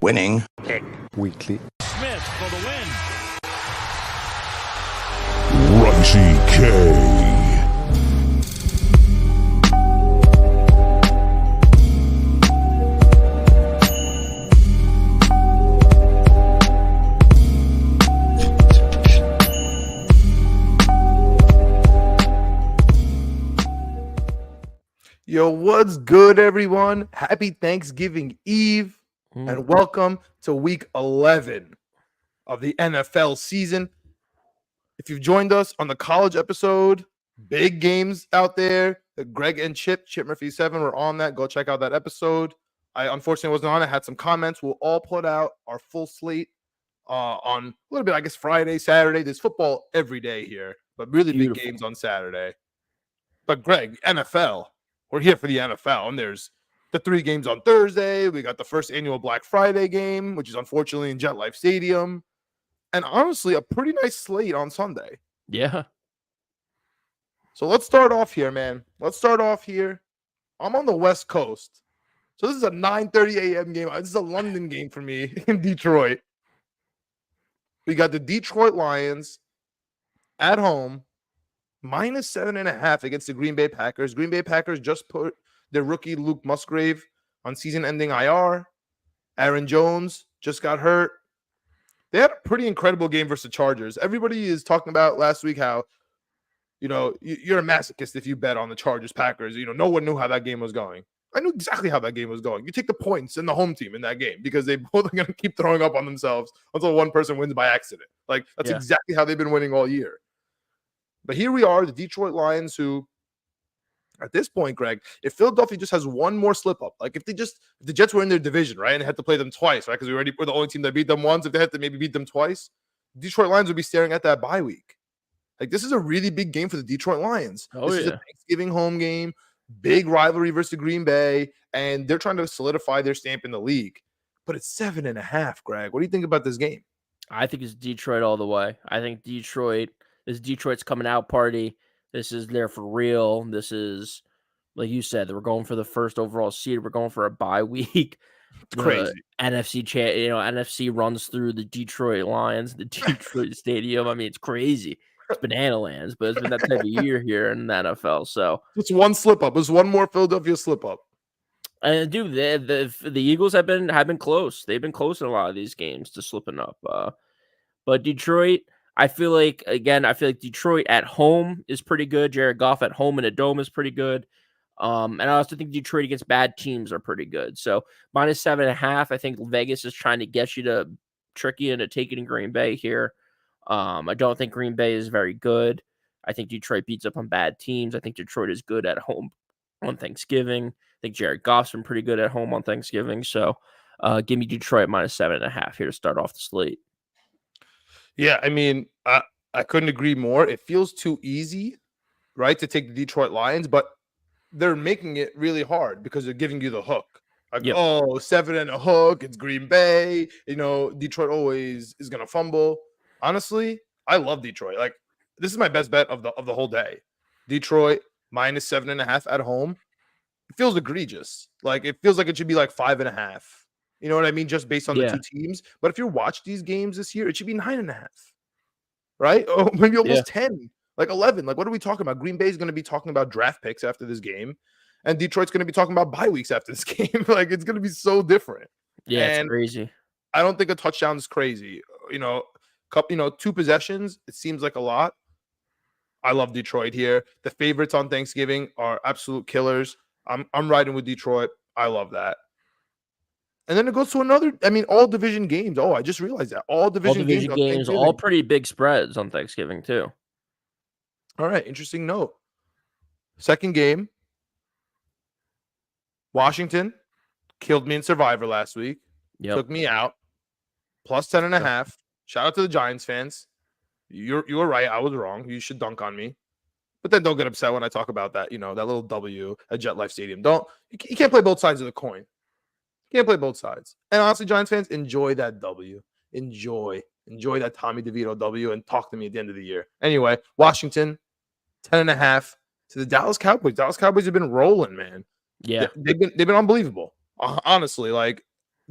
Winning. Pick. Weekly. Smith for the win. Raisi K. Yo, what's good, everyone? Happy Thanksgiving Eve, and welcome to week 11 of the NFL season. If you've joined us on the college episode, big games out there. Greg and Chip Murphy 7 were on that. Go check out that episode. I unfortunately wasn't on it. I had some comments. We'll all put out our full slate on a little bit, I guess, Friday, Saturday. There's football every day here, but really big games on Saturday. But Greg, NFL. We're here for the NFL, and there's the 3 games on Thursday. We got the first annual Black Friday game, which is unfortunately in JetLife Stadium. And honestly, a pretty nice slate on Sunday. Yeah. So let's start off here, man. Let's start off here. I'm on the West Coast. So this is a 9:30 a.m. game. This is a London game for me in Detroit. We got the Detroit Lions at home. Minus 7.5 against the Green Bay Packers. Green Bay Packers just put their rookie Luke Musgrave on season-ending IR. Aaron Jones just got hurt. They had a pretty incredible game versus the Chargers. Everybody is talking about last week how, you're a masochist if you bet on the Chargers-Packers. No one knew how that game was going. I knew exactly how that game was going. You take the points and the home team in that game because they both are going to keep throwing up on themselves until one person wins by accident. That's exactly how they've been winning all year. But here we are, the Detroit Lions, who, at this point, Greg, if Philadelphia just has one more slip up, if the Jets were in their division, right, and had to play them twice, right, because we already were the only team that beat them once. If they had to maybe beat them twice, the Detroit Lions would be staring at that bye week. This is a really big game for the Detroit Lions. This is a Thanksgiving home game, big rivalry versus Green Bay, and they're trying to solidify their stamp in the league. But it's 7.5, Greg. What do you think about this game? I think it's Detroit all the way. I think Detroit's coming out party. This is there for real. This is, like you said, we're going for the first overall seed. We're going for a bye week. It's crazy. NFC runs through the Detroit Lions, the Detroit Stadium. I mean, it's crazy. It's banana lands, but it's been that type of year here in the NFL. So it's one slip up. It's one more Philadelphia slip up. And dude, the Eagles have been close. They've been close in a lot of these games to slipping up. But Detroit, I feel like Detroit at home is pretty good. Jared Goff at home in a dome is pretty good. And I also think Detroit against bad teams are pretty good. So minus 7.5, I think Vegas is trying to get you to trick you into taking in Green Bay here. I don't think Green Bay is very good. I think Detroit beats up on bad teams. I think Detroit is good at home on Thanksgiving. I think Jared Goff's been pretty good at home on Thanksgiving. So give me Detroit minus 7.5 here to start off the slate. Yeah, I mean, I couldn't agree more. It feels too easy, right, to take the Detroit Lions, but they're making it really hard because they're giving you the hook. 7 and a hook, it's Green Bay. Detroit always is going to fumble. Honestly, I love Detroit. This is my best bet of the whole day. Detroit minus 7.5 at home. It feels egregious. It feels like it should be 5.5. You know what I mean? Just based on the 2 teams. But if you watch these games this year, it should be 9.5. Right? Oh, maybe almost 10. 11. What are we talking about? Green Bay is going to be talking about draft picks after this game. And Detroit's going to be talking about bye weeks after this game. It's going to be so different. Yeah, it's crazy. I don't think a touchdown is crazy. 2 possessions, it seems like a lot. I love Detroit here. The favorites on Thanksgiving are absolute killers. I'm riding with Detroit. I love that. And then it goes to all division games. Oh, I just realized that. All division games, all pretty big spreads on Thanksgiving, too. All right, interesting note. Second game. Washington killed me in Survivor last week. Took me out. Plus 10.5. Shout out to the Giants fans. You were right. I was wrong. You should dunk on me. But then don't get upset when I talk about that, that little W at JetLife Stadium. You can't play both sides of the coin. You can't play both sides. And honestly, Giants fans, enjoy that W. Enjoy that Tommy DeVito W and talk to me at the end of the year. Anyway, Washington, 10.5 to the Dallas Cowboys. Dallas Cowboys have been rolling, man. Yeah. They've been unbelievable. Honestly,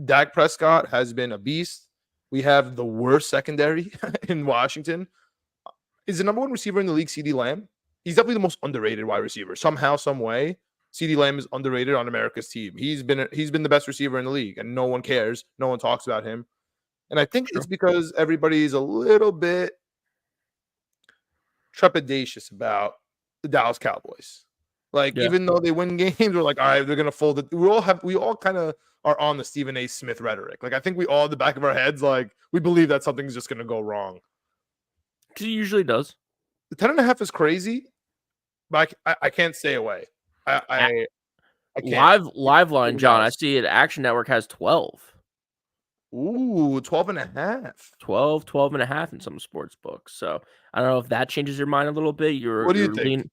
Dak Prescott has been a beast. We have the worst secondary in Washington. Is the number one receiver in the league CeeDee Lamb? He's definitely the most underrated wide receiver. Somehow, some way, CeeDee Lamb is underrated on America's team. He's been the best receiver in the league, and no one cares. No one talks about him. And I think True. it's because everybody's a little bit trepidatious about the Dallas Cowboys. Like, Yeah. even though they win games, we're like, all right, they're gonna fold it. We all kind of are on the Stephen A. Smith rhetoric. Like, I think we all in the back of our heads, like, we believe that something's just gonna go wrong. Because he usually does. The 10.5 is crazy, but I can't stay away. I can't. Live line, John. I Dallas. see it. Action Network has 12. Ooh, 12.5. 12 and a half in some sports books. So I don't know if that changes your mind a little bit. What do you think?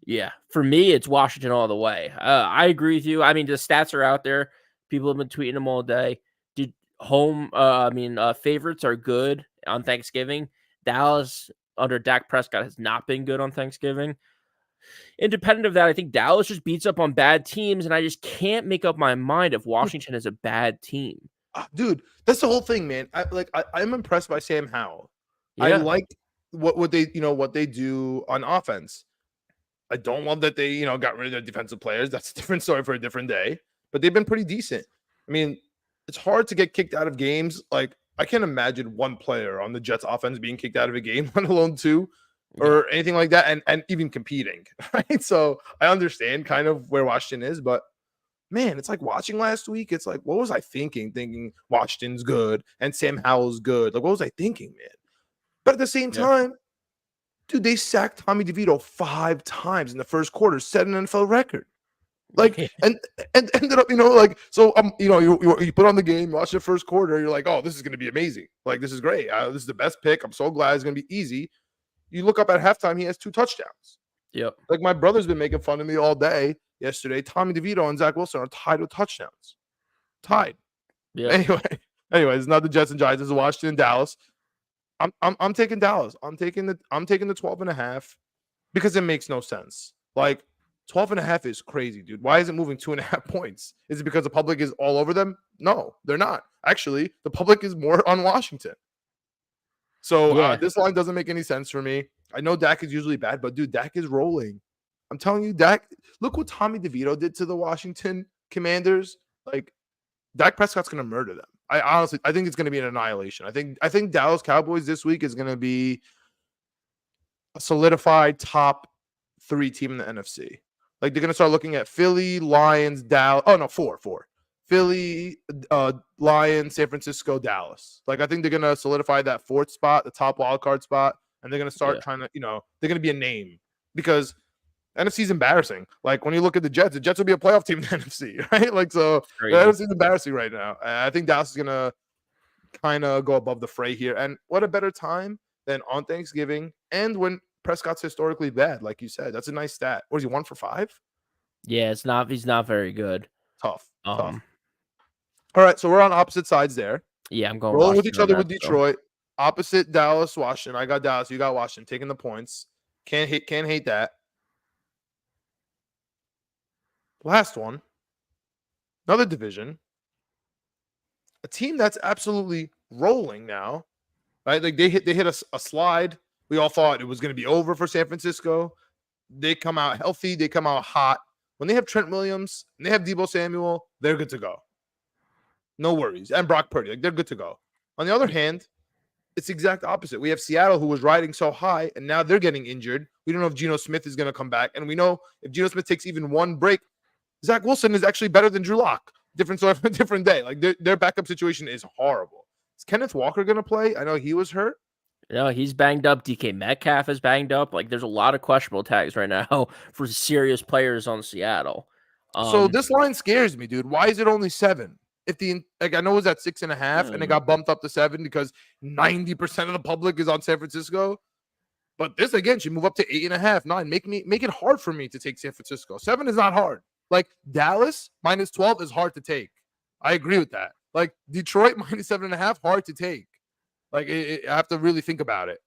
Yeah, for me, it's Washington all the way. I agree with you. I mean, the stats are out there. People have been tweeting them all day. Favorites are good on Thanksgiving. Dallas under Dak Prescott has not been good on Thanksgiving. Independent of that, I think Dallas just beats up on bad teams, and I just can't make up my mind if Washington is a bad team. Dude, that's the whole thing, man. I'm impressed by Sam Howell. Yeah. I like what they do on offense. I don't love that they got rid of their defensive players. That's a different story for a different day. But they've been pretty decent. I mean, it's hard to get kicked out of games. Like, I can't imagine one player on the Jets offense being kicked out of a game, let alone two, or anything like that, and even competing. Right. So I understand kind of where Washington is, but man, it's like watching last week. It's like, what was I thinking? Thinking Washington's good and Sam Howell's good. Like, what was I thinking, man? But at the same time, dude, they sacked Tommy DeVito 5 times in the first quarter, set an NFL record. Like, and ended up, so you put on the game, watch the first quarter, you're like, oh, this is going to be amazing. Like, this is great. This is the best pick. I'm so glad it's going to be easy. You look up at halftime, he has 2 touchdowns. Yep. Like, my brother's been making fun of me all day yesterday. Tommy DeVito and Zach Wilson are tied with touchdowns. Tied. Yeah. Anyway, it's not the Jets and Giants. It's Washington and Dallas. I'm taking Dallas. I'm taking the 12.5 because it makes no sense. Like, 12.5 is crazy, dude. Why is it moving 2.5 points? Is it because the public is all over them? No, they're not. Actually, the public is more on Washington. So this line doesn't make any sense for me. I know Dak is usually bad, but dude, Dak is rolling. I'm telling you, Dak. Look what Tommy DeVito did to the Washington Commanders. Like, Dak Prescott's gonna murder them. I think it's gonna be an annihilation. I think Dallas Cowboys this week is gonna be a solidified top 3 team in the NFC. Like, they're gonna start looking at Philly, Lions, Dallas. Oh no, 4. Philly, Lions, San Francisco, Dallas. Like, I think they're gonna solidify that 4th spot, the top wild card spot, and they're gonna start trying to, they're gonna be a name because NFC is embarrassing. Like, when you look at the Jets will be a playoff team in the NFC, right? Like, so the NFC is embarrassing right now. I think Dallas is gonna kind of go above the fray here. And what a better time than on Thanksgiving and when Prescott's historically bad, like you said. That's a nice stat. What is he, 1 for 5? Yeah, he's not very good. Tough. All right, so we're on opposite sides there. Yeah, I'm going rolling with each other with Detroit. Opposite Dallas, Washington. I got Dallas. You got Washington. Taking the points. Can't hate that. Last one. Another division. A team that's absolutely rolling now. Right? Like, they hit a slide. We all thought it was going to be over for San Francisco. They come out healthy. They come out hot. When they have Trent Williams and they have Deebo Samuel, they're good to go. No worries. And Brock Purdy, like, they're good to go. On the other hand, it's the exact opposite. We have Seattle, who was riding so high, and now they're getting injured. We don't know if Geno Smith is going to come back. And we know if Geno Smith takes even one break, Zach Wilson is actually better than Drew Lock. Different story, different day. Like, their backup situation is horrible. Is Kenneth Walker going to play? I know he was hurt. No, he's banged up. DK Metcalf is banged up. Like, there's a lot of questionable tags right now for serious players on Seattle. So this line scares me, dude. Why is it only 7? If I know it was at 6.5 and it got bumped up to 7 because 90% of the public is on San Francisco. But this again should move up to 8.5, 9. Make it hard for me to take San Francisco. 7 is not hard. Like, Dallas minus 12 is hard to take. I agree with that. Like, Detroit minus 7.5, hard to take. Like, I have to really think about it.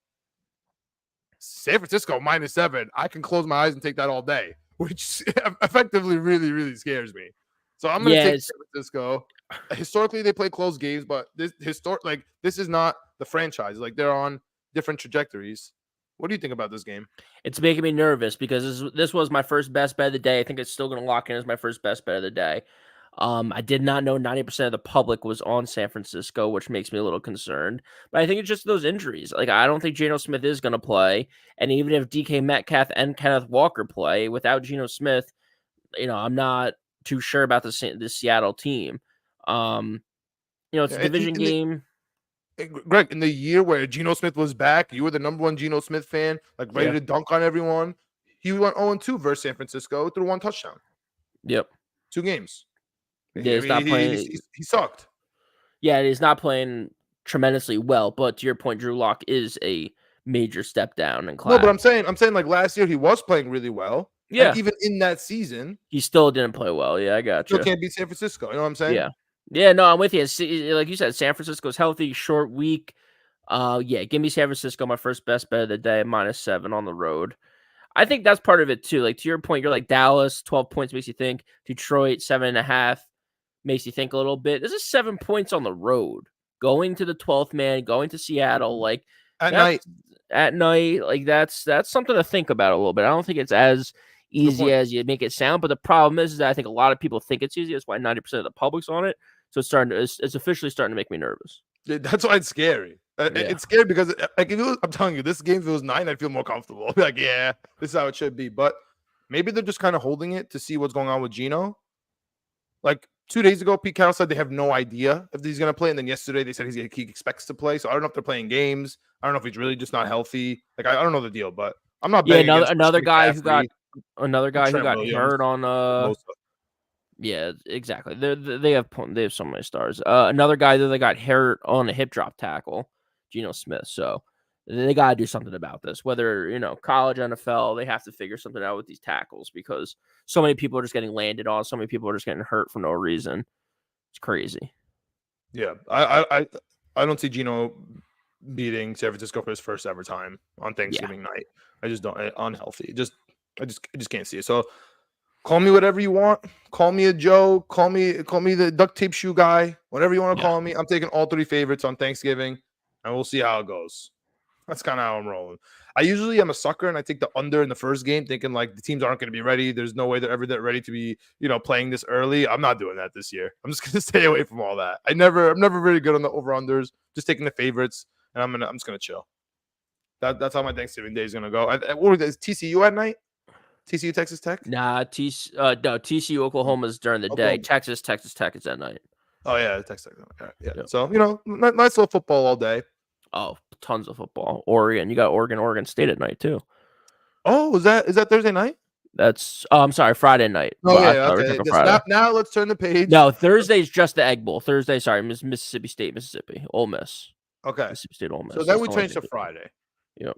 San Francisco minus 7, I can close my eyes and take that all day, which effectively really, really scares me. So I'm going to take San Francisco. historically they play close games, but this is not the franchise. Like they're on different trajectories. What do you think about this game? It's making me nervous because this was my first best bet of the day. I think it's still going to lock in as my first best bet of the day. I did not know 90% of the public was on San Francisco, which makes me a little concerned. But I think it's just those injuries. Like, I don't think Geno Smith is going to play. And even if DK Metcalf and Kenneth Walker play, without Geno Smith, I'm not too sure about the Seattle team. It's a division game. Greg, in the year where Geno Smith was back, you were the number one Geno Smith fan, like ready to dunk on everyone. He went 0-2 versus San Francisco through 1 touchdown. Yep. 2 games. Yeah, he's not playing. He sucked. Yeah, he's not playing tremendously well. But to your point, Drew Lock is a major step down in class. No, but I'm saying like last year he was playing really well. Yeah. And even in that season, he still didn't play well. Yeah, I got you. Still can't beat San Francisco. You know what I'm saying? Yeah. Yeah, no, I'm with you. Like you said, San Francisco's healthy, short week. Give me San Francisco, my first best bet of the day, -7 on the road. I think that's part of it too. Like to your point, you're like Dallas, 12 points makes you think. Detroit, 7.5 makes you think a little bit. This is 7 points on the road. Going to the 12th man, going to Seattle, like at night. Like that's something to think about a little bit. I don't think it's as easy as you make it sound, but the problem is that I think a lot of people think it's easy. That's why 90% of the public's on it. So it's officially starting to make me nervous. Yeah, that's why it's scary. It's scary because I'm telling you, this game, if it was 9, I'd feel more comfortable. Like, yeah, this is how it should be. But maybe they're just kind of holding it to see what's going on with Geno. Like 2 days ago, Pete Carroll said they have no idea if he's going to play. And then yesterday they said he expects to play. So I don't know if they're playing games. I don't know if he's really just not healthy. Like, I don't know the deal, but I'm not betting another guy who got hurt on yeah, exactly. They have so many stars. Another guy that they got hurt on a hip drop tackle, Geno Smith. So they got to do something about this. Whether college, NFL, they have to figure something out with these tackles because so many people are just getting landed on. So many people are just getting hurt for no reason. It's crazy. Yeah, I don't see Geno beating San Francisco for his first ever time on Thanksgiving night. I just don't. Unhealthy. I just can't see it. So call me whatever you want. Call me a Joe. Call me the duct tape shoe guy. Whatever you want to call me. I'm taking all 3 favorites on Thanksgiving, and we'll see how it goes. That's kind of how I'm rolling. I usually am a sucker, and I take the under in the first game, thinking like the teams aren't going to be ready. There's no way they're ever that ready to be, playing this early. I'm not doing that this year. I'm just going to stay away from all that. I'm never really good on the over-unders. Just taking the favorites, and I'm just going to chill. That's how my Thanksgiving day is going to go. What was TCU at night? TCU Texas Tech? Nah, TCU Oklahoma is during the day. Texas Tech is at night. Oh yeah, Texas Tech. Right. Yeah. Yep. So nice little football all day. Oh, tons of football. Oregon, you got Oregon State at night too. Oh, is that Thursday night? I'm sorry, Friday night. Oh yeah, okay. Now let's turn the page. No, Thursday's just the Egg Bowl. Thursday, sorry, Mississippi State, Mississippi, Ole Miss. Okay, Mississippi State, Ole Miss. So then we change to Friday. Yep.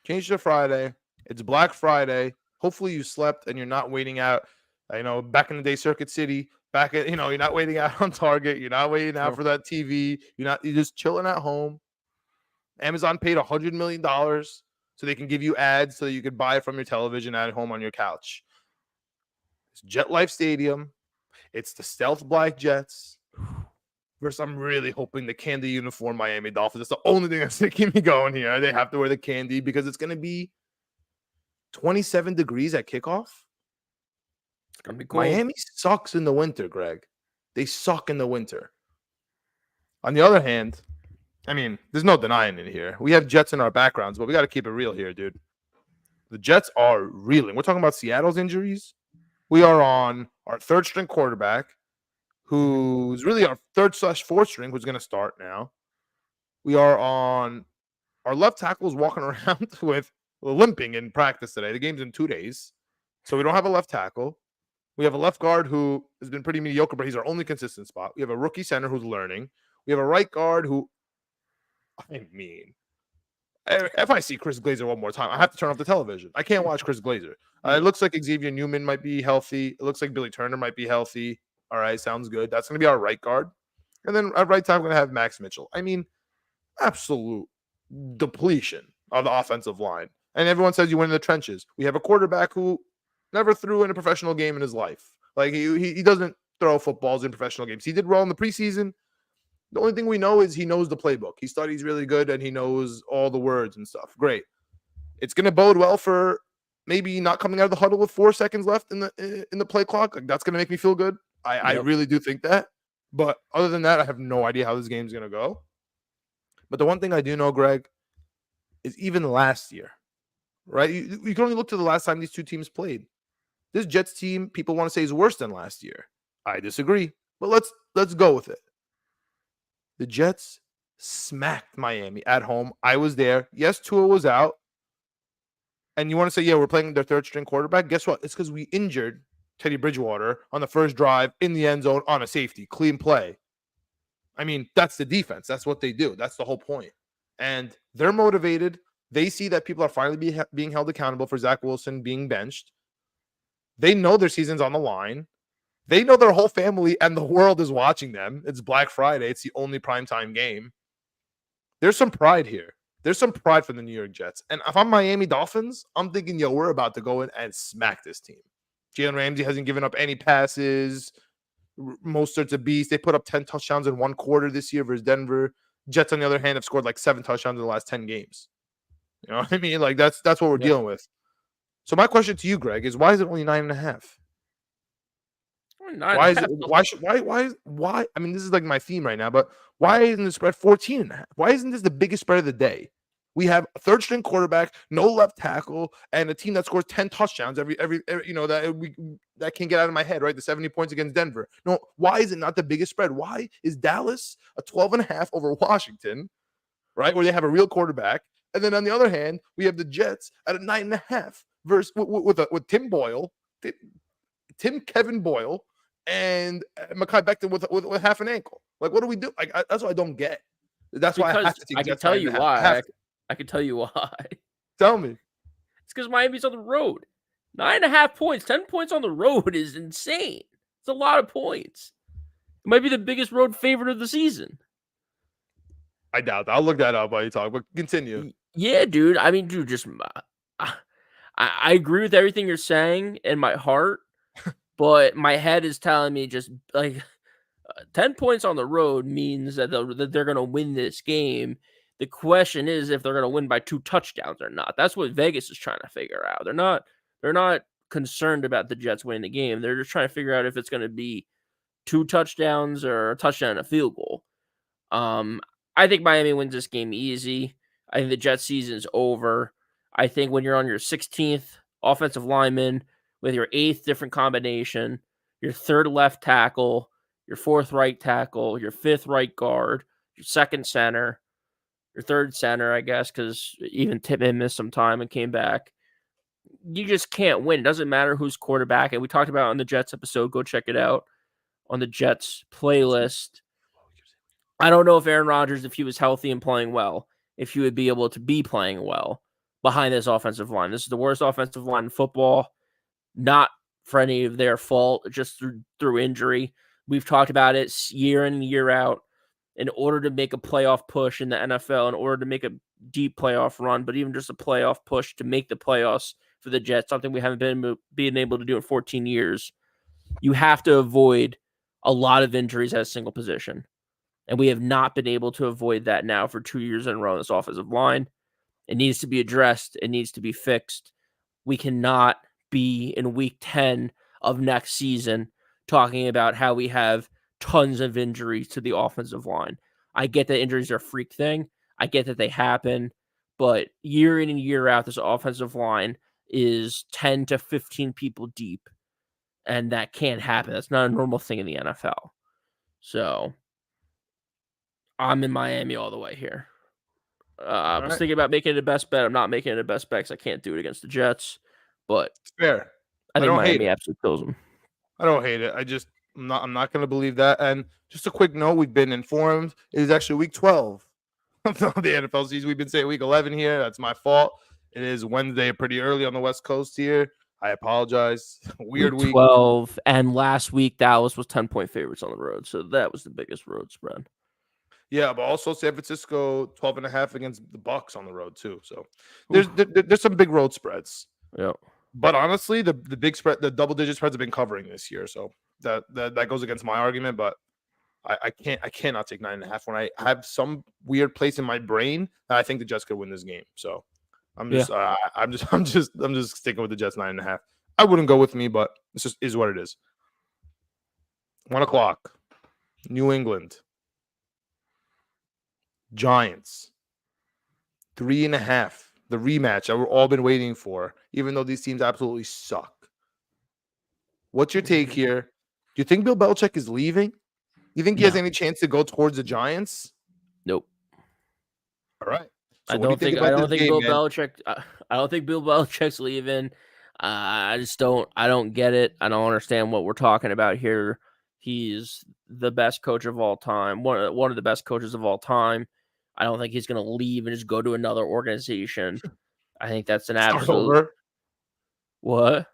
Change to Friday. It's Black Friday. Hopefully you slept and you're not waiting out. Back in the day, Circuit City. You're not waiting out on Target. You're not waiting out for that TV. You're just chilling at home. Amazon paid $100 million so they can give you ads so you could buy it from your television at home on your couch. It's Jet Life Stadium. It's the Stealth Black Jets. First, I'm really hoping the candy uniform Miami Dolphins. That's the only thing that's going to keep me going here. They have to wear the candy because it's going to be 27 degrees at kickoff. It's going to be cool. Miami sucks in the winter, Greg. They suck in the winter. On the other hand, there's no denying it here. We have Jets in our backgrounds, but we got to keep it real here, dude. The Jets are reeling. We're talking about Seattle's injuries. We are on our 3rd-string quarterback, who's really our 3rd/4th string, who's going to start now. We are on our left tackles walking around with limping in practice today. The game's in 2 days, so we don't have a left tackle. We have a left guard who has been pretty mediocre, but he's our only consistent spot. We have a rookie center who's learning. We have a right guard who, if I see Chris Glazer one more time, I have to turn off the television. I can't watch Chris Glazer. It looks like Xavier Newman might be healthy. It looks like Billy Turner might be healthy. All right, sounds good. That's going to be our right guard. And then at right time, we're going to have Max Mitchell. Absolute depletion of the offensive line. And everyone says you win in the trenches. We have a quarterback who never threw in a professional game in his life. Like he doesn't throw footballs in professional games. He did well in the preseason. The only thing we know is he knows the playbook. He studies really good and he knows all the words and stuff. Great. It's going to bode well for maybe not coming out of the huddle with 4 seconds left in the play clock. Like, that's going to make me feel good. I really do think that. But other than that, I have no idea how this game's going to go. But the one thing I do know, Greg, is even last year, right? You can only look to the last time these two teams played. This Jets team, people want to say, is worse than last year. I disagree, but let's go with it. The Jets smacked Miami at home. I was there. Yes, Tua was out. And you want to say, yeah, we're playing their third string quarterback. Guess what? It's because we injured Teddy Bridgewater on the first drive in the end zone on a safety, clean play. I mean, that's the defense. That's what they do. That's the whole point. And they're motivated. They see that people are finally being held accountable for Zach Wilson being benched. They know their season's on the line. They know their whole family and the world is watching them. It's Black Friday. It's the only primetime game. There's some pride here. There's some pride for the New York Jets. And if I'm Miami Dolphins, I'm thinking, yo, we're about to go in and smack this team. Jalen Ramsey hasn't given up any passes. Mostert's a beast. They put up 10 touchdowns in one quarter this year versus Denver. Jets, on the other hand, have scored like 7 touchdowns in the last 10 games. You know what I mean? Like, that's what we're dealing with. So my question to you, Greg, is why is it only 9.5? Why is it? Why? I mean, this is like my theme right now, but why isn't the spread 14.5? Why isn't this the biggest spread of the day? We have a third string quarterback, no left tackle, and a team that scores 10 touchdowns every that can't get out of my head, right? The 70 points against Denver. No, why is it not the biggest spread? Why is Dallas a 12.5 over Washington, right? Where they have a real quarterback. And then on the other hand, we have the Jets at a 9.5 versus with Tim Kevin Boyle, and Mekhi Becton with half an ankle. Like, what do we do? Like, that's what I don't get. That's because why I have to take I can tell you why. I can tell you why. Tell me. It's because Miami's on the road. 9.5 points, 10 points on the road is insane. It's a lot of points. It might be the biggest road favorite of the season. I doubt that. I'll look that up while you talk, but continue. Yeah, dude. I mean, dude, just I agree with everything you're saying in my heart, but my head is telling me just like 10 points on the road means that they're going to win this game. The question is if they're going to win by 2 touchdowns or not. That's what Vegas is trying to figure out. They're not concerned about the Jets winning the game. They're just trying to figure out if it's going to be 2 touchdowns or a touchdown and a field goal. I think Miami wins this game easy. I think the Jets season's over. I think when you're on your 16th offensive lineman with your 8th different combination, your 3rd left tackle, your 4th right tackle, your 5th right guard, your 2nd center, your 3rd center, I guess, because even Tippmann missed some time and came back. You just can't win. It doesn't matter who's quarterback. And we talked about it on the Jets episode. Go check it out on the Jets playlist. I don't know if Aaron Rodgers, if he was healthy and playing well, if he would be able to be playing well behind this offensive line. This is the worst offensive line in football, not for any of their fault, just through injury. We've talked about it year in and year out. In order to make a playoff push in the NFL, in order to make a deep playoff run, but even just a playoff push to make the playoffs for the Jets, something we haven't been able to do in 14 years, you have to avoid a lot of injuries at a single position. And we have not been able to avoid that now for 2 years in a row on this offensive line. It needs to be addressed. It needs to be fixed. We cannot be in week 10 of next season talking about how we have tons of injuries to the offensive line. I get that injuries are a freak thing. I get that they happen. But year in and year out, this offensive line is 10 to 15 people deep. And that can't happen. That's not a normal thing in the NFL. So I'm in Miami all the way here. I was thinking about making it a best bet. I'm not making it a best bet because I can't do it against the Jets. But fair. I think Miami absolutely kills them. I don't hate it. I'm not going to believe that. And just a quick note, we've been informed it is actually week 12 of the NFL season. We've been saying week 11 here. That's my fault. It is Wednesday, pretty early on the West Coast here. I apologize. Weird week 12, and last week Dallas was 10-point favorites on the road, so that was the biggest road spread. Yeah, but also San Francisco 12.5 against the Bucks on the road too. So there's some big road spreads. Yeah. But honestly, the big spread, the double-digit spreads have been covering this year. So that goes against my argument, but I cannot take 9.5 when I have some weird place in my brain that I think the Jets could win this game. So I'm just I'm just sticking with the Jets 9.5. I wouldn't go with me, but this just is what it is. 1:00, New England Giants 3.5. The rematch that we've all been waiting for, even though these teams absolutely suck. What's your take here? Do you think Bill Belichick is leaving? You think he has any chance to go towards the Giants? Nope. All right. So I what do you don't think think about I don't this think game, Bill man? Belichick. I don't think Bill Belichick's leaving. I just don't. I don't get it. I don't understand what we're talking about here. He's the best coach of all time. One of the best coaches of all time. I don't think he's going to leave and just go to another organization. I think that's an Start absolute over. what?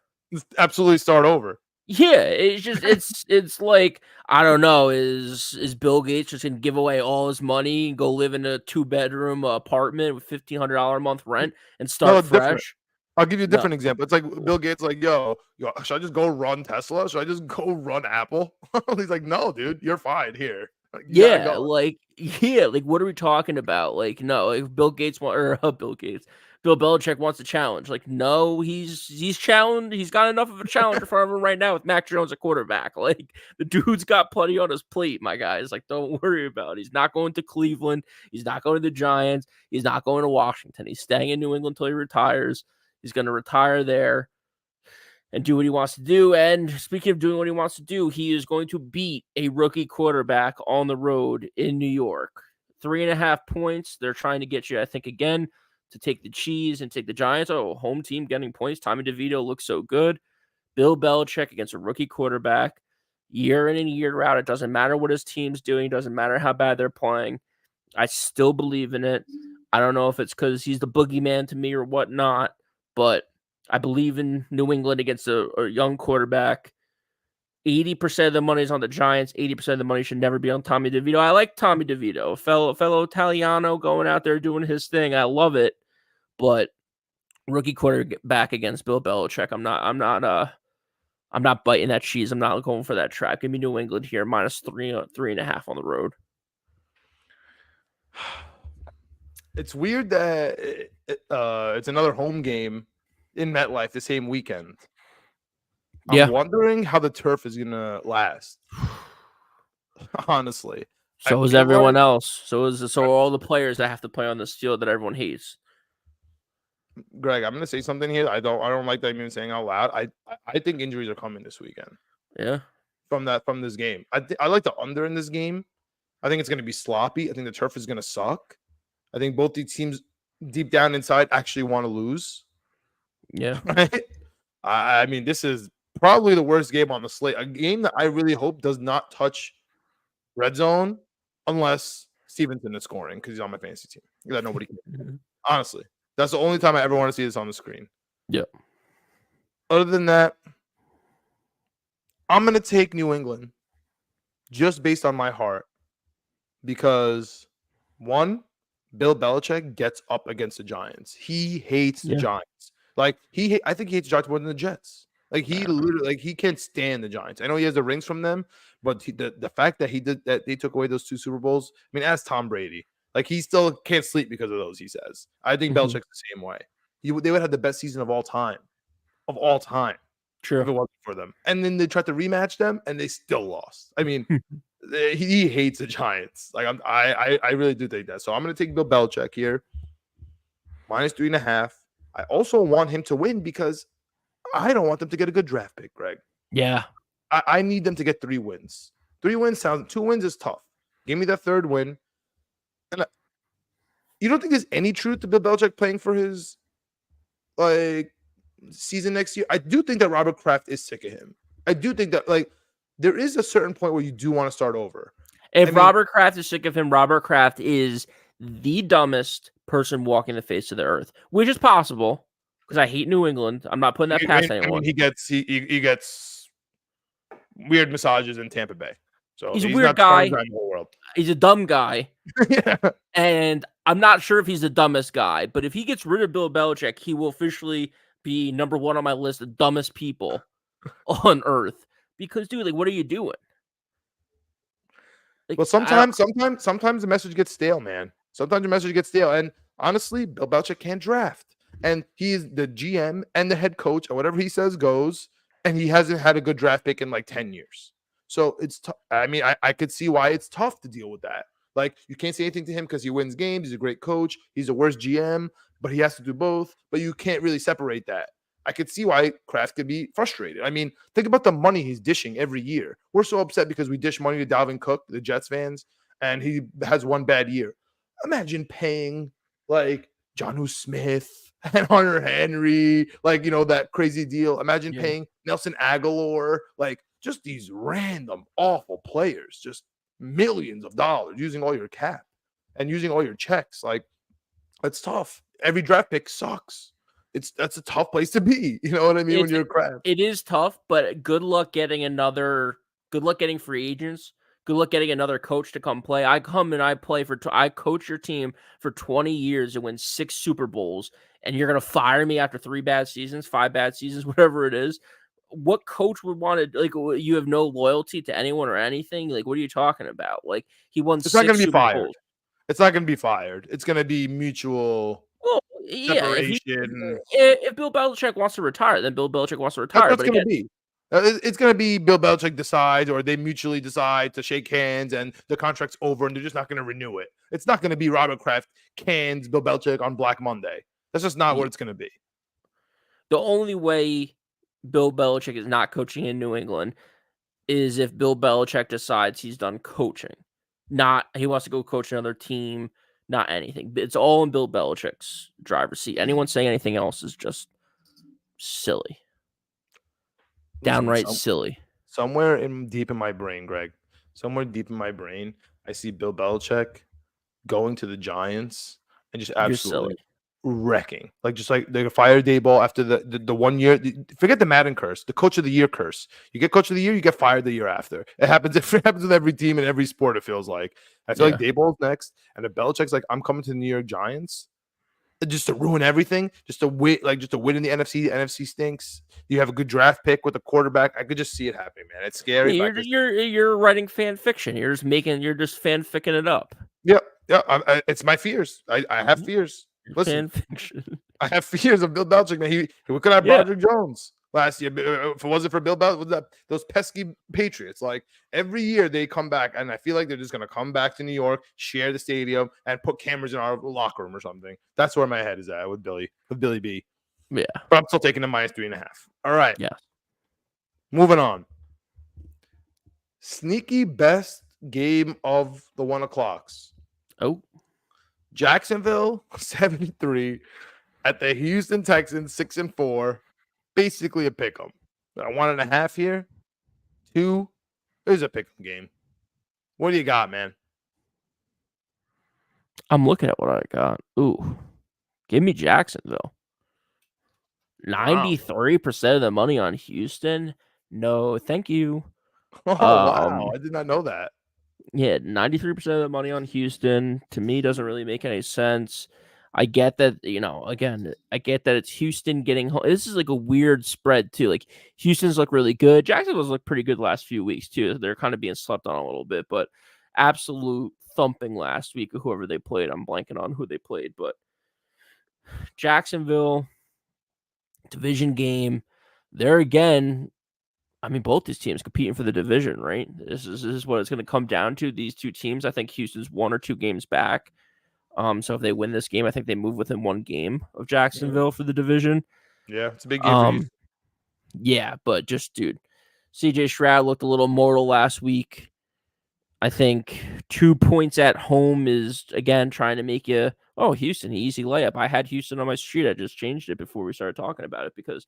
Absolutely start over. Yeah, it's just it's like I don't know. Is Bill Gates just gonna give away all his money and go live in a 2-bedroom apartment with $1,500 a month rent and No, start different. fresh? I'll give you a No. different example. It's like Bill Gates, like, yo, should I just go run Tesla? Should I just go run Apple? He's like, no, dude, you're fine here. You gotta Yeah, go. like what are we talking about? Like, no, if Bill Gates Bill Gates, Bill Belichick wants a challenge. Like, no, he's challenged. He's got enough of a challenge in front of him right now with Mac Jones at quarterback. Like, the dude's got plenty on his plate, my guys. Like, don't worry about it. He's not going to Cleveland. He's not going to the Giants. He's not going to Washington. He's staying in New England until he retires. He's going to retire there and do what he wants to do. And speaking of doing what he wants to do, he is going to beat a rookie quarterback on the road in New York. 3.5 points. They're trying to get you, I think, again, to take the cheese and take the Giants. Oh, home team getting points. Tommy DeVito looks so good. Bill Belichick against a rookie quarterback. Year in and year out. It doesn't matter what his team's doing. It doesn't matter how bad they're playing. I still believe in it. I don't know if it's because he's the boogeyman to me or whatnot, but I believe in New England against a young quarterback. 80% of the money is on the Giants. 80% of the money should never be on Tommy DeVito. I like Tommy DeVito, fellow Italiano going out there doing his thing. I love it, but rookie quarterback against Bill Belichick. I'm not biting that cheese. I'm not going for that trap. Give me New England here, minus 3.5 on the road. It's weird that it's another home game in MetLife the same weekend. I'm wondering how the turf is gonna last. Honestly, so is everyone else. So are all the players that have to play on this field that everyone hates. Greg, I'm gonna say something here. I don't like that I'm even saying out loud. I think injuries are coming this weekend. Yeah. From this game, I like the under in this game. I think it's gonna be sloppy. I think the turf is gonna suck. I think both these teams deep down inside actually want to lose. Yeah. Right? I mean, this is probably the worst game on the slate. A game that I really hope does not touch red zone unless Stevenson is scoring because he's on my fantasy team. That nobody can. Honestly, that's the only time I ever want to see this on the screen. Yeah. Other than that, I'm going to take New England just based on my heart because, one, Bill Belichick gets up against the Giants. He hates the Giants. Like I think he hates the Giants more than the Jets. Like he literally, he can't stand the Giants. I know he has the rings from them, but the fact that they took away those 2 Super Bowls. I mean, ask Tom Brady. Like he still can't sleep because of those. He says. I think Belichick's the same way. They would have the best season of all time, True. if it wasn't for them. And then they tried to rematch them, and they still lost. I mean. He hates the Giants. Like I really do think that. So I'm going to take Bill Belichick here, minus 3.5. I also want him to win because I don't want them to get a good draft pick, Greg. Yeah. I need them to get 3 wins. 3 wins 2 wins is tough. Give me that 3rd win. And you don't think there's any truth to Bill Belichick playing for his season next year? I do think that Robert Kraft is sick of him. I do think that there is a certain point where you do want to start over. If Robert Kraft is sick of him, Robert Kraft is the dumbest person walking the face of the earth, which is possible because I hate New England. I'm not putting that past anyone. He gets weird massages in Tampa Bay. So he's a weird guy. He's a dumb guy. Yeah. And I'm not sure if he's the dumbest guy, but if he gets rid of Bill Belichick, he will officially be number 1 on my list of dumbest people on earth. Because, dude, like, what are you doing? Like, Well, I don't. sometimes the message gets stale, man. Sometimes the message gets stale. And honestly, Bill Belichick can't draft. And he's the GM and the head coach, and whatever he says goes. And he hasn't had a good draft pick in like 10 years. So it's I mean, I could see why it's tough to deal with that. Like, you can't say anything to him because he wins games. He's a great coach. He's the worst GM, but he has to do both. But you can't really separate that. I could see why Kraft could be frustrated. I mean, think about the money he's dishing every year. We're so upset because we dish money to Dalvin Cook, the Jets fans, and he has one bad year. Imagine paying like Jonnu Smith and Hunter Henry, like, that crazy deal. Imagine Yeah. paying Nelson Aguilar, like just these random awful players, just millions of dollars using all your cap and using all your checks. Like, it's tough. Every draft pick sucks. That's a tough place to be. You know what I mean? When you're a Kraft. It is tough, but good luck getting free agents. Good luck getting another coach to come play. I come and I coach your team for 20 years and win 6 Super Bowls, and you're going to fire me after 3 bad seasons, 5 bad seasons, whatever it is. What coach would want to, like, you have no loyalty to anyone or anything? Like, what are you talking about? Like, he won It's not 6 going to be Super fired. Bowls. It's not going to be fired. It's going to be mutual Well, yeah, separation. if Bill Belichick wants to retire, then Bill Belichick wants to retire. That's But going to again, be. It's going to be Bill Belichick decides, or they mutually decide to shake hands, and the contract's over, and they're just not going to renew it. It's not going to be Robert Kraft cans Bill Belichick on Black Monday. That's just not what it's going to be. the only way Bill Belichick is not coaching in New England is if Bill Belichick decides he's done coaching. Not he wants to go coach another team, not anything. It's all in Bill Belichick's driver's seat. Anyone saying anything else is just silly. Downright silly. Somewhere deep in my brain, Greg, I see Bill Belichick going to the Giants and just absolutely wrecking. Like, just like they fire Dayball after the 1 year. Forget the Madden curse, the coach of the year curse. You get coach of the year, you get fired the year after. It happens. It happens with every team in every sport. It feels like. I feel like Dayball's next, and if Belichick's like, I'm coming to the New York Giants, just to ruin everything, just to win in the NFC. The NFC stinks. You have a good draft pick with a quarterback. I could just see it happening, man. It's scary. Yeah, you're writing fan fiction. You're just fan ficking it up. Yeah. It's my fears. I have fears. Listen, fan fiction. I have fears of Bill Belichick, man. He could have Broderick Jones last year. If it wasn't for Bill Belichick, those pesky Patriots. Like, every year they come back, and I feel like they're just gonna come back to New York, share the stadium, and put cameras in our locker room or something. That's where my head is at with Billy B. Yeah, but I'm still taking the -3.5. All right. Yeah. Moving on. Sneaky best game of the 1 o'clocks. Oh, Jacksonville 73 at the Houston Texans 6-4. Basically a pick 'em. 1.5 here. 2. There's a pick 'em game. What do you got, man? I'm looking at what I got. Ooh, give me Jacksonville. 93% of the money on Houston. No, thank you. Oh, wow. I did not know that. Yeah, 93% of the money on Houston to me doesn't really make any sense. I get that, I get that it's Houston getting home. This is like a weird spread too. Like, Houston's look really good. Jacksonville's looked pretty good the last few weeks too. They're kind of being slept on a little bit, but absolute thumping last week of whoever they played. I'm blanking on who they played, but Jacksonville division game. There again, I mean, both these teams competing for the division, right? This is what it's going to come down to. These two teams, I think Houston's 1 or 2 games back. So if they win this game, I think they move within 1 game of Jacksonville for the division. Yeah, it's a big game for you. Yeah, but just, dude, CJ Stroud looked a little mortal last week. I think 2 points at home is, again, trying to make you, Houston, easy layup. I had Houston on my street. I just changed it before we started talking about it because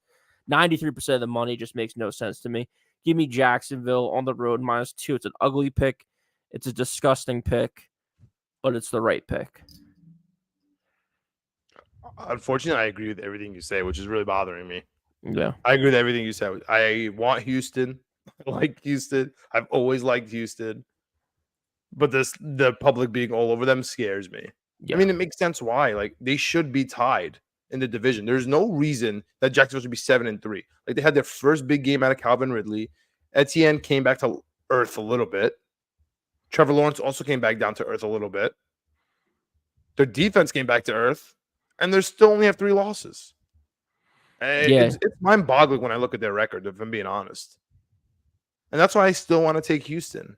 93% of the money just makes no sense to me. Give me Jacksonville on the road -2. It's an ugly pick. It's a disgusting pick, but it's the right pick. Unfortunately, I agree with everything you say, which is really bothering me. Yeah. I agree with everything you said. I want Houston. I like Houston. I've always liked Houston. But the public being all over them scares me. Yeah. I mean, it makes sense why. Like, they should be tied in the division. There's no reason that Jacksonville should be 7-3. Like, they had their first big game out of Calvin Ridley, Etienne came back to earth a little bit. Trevor Lawrence also came back down to earth a little bit. Their defense came back to earth, and they still only have 3 losses. Yeah, It's mind-boggling when I look at their record, if I'm being honest. And that's why I still want to take Houston.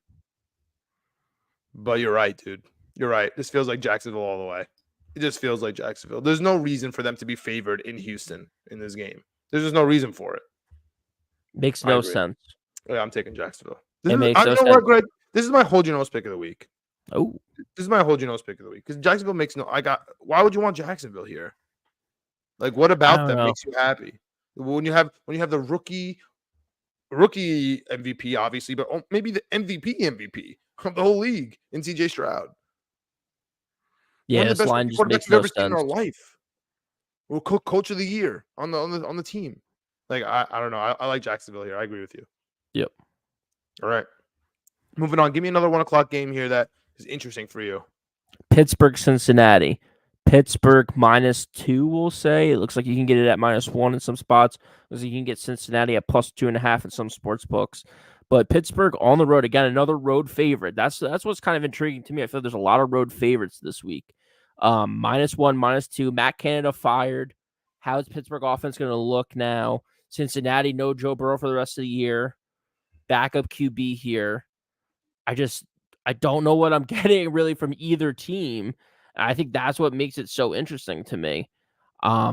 But you're right, dude. You're right. This feels like Jacksonville all the way. It just feels like Jacksonville. There's no reason for them to be favored in Houston in this game. There's just no reason for it. makes I no agree. sense. Yeah, I'm taking Jacksonville. It makes You no know sense. what, Greg? This is my hold your nose pick of the week. Oh, This is my hold your nose pick of the week because Jacksonville makes no. Why would you want Jacksonville here? Like, what I about don't them know. makes you happy? When you have the rookie MVP, obviously, but maybe the MVP of the whole league in CJ Stroud. Yeah, One of this the best line rookie just quarterbacks makes we've no ever seen in our sense. life. Well, coach of the year on the team. Like, I don't know. I like Jacksonville here. I agree with you. Yep. All right. Moving on. Give me another 1 o'clock game here that is interesting for you. Pittsburgh, Cincinnati. Pittsburgh -2, we'll say. It looks like you can get it at -1 in some spots. Looks like you can get Cincinnati at +2.5 in some sports books. But Pittsburgh on the road, again, another road favorite. That's what's kind of intriguing to me. I feel there's a lot of road favorites this week. -1, -2. Matt Canada fired. How's Pittsburgh offense going to look now? Cincinnati, no Joe Burrow for the rest of the year. Backup QB here. I don't know what I'm getting really from either team. I think that's what makes it so interesting to me. I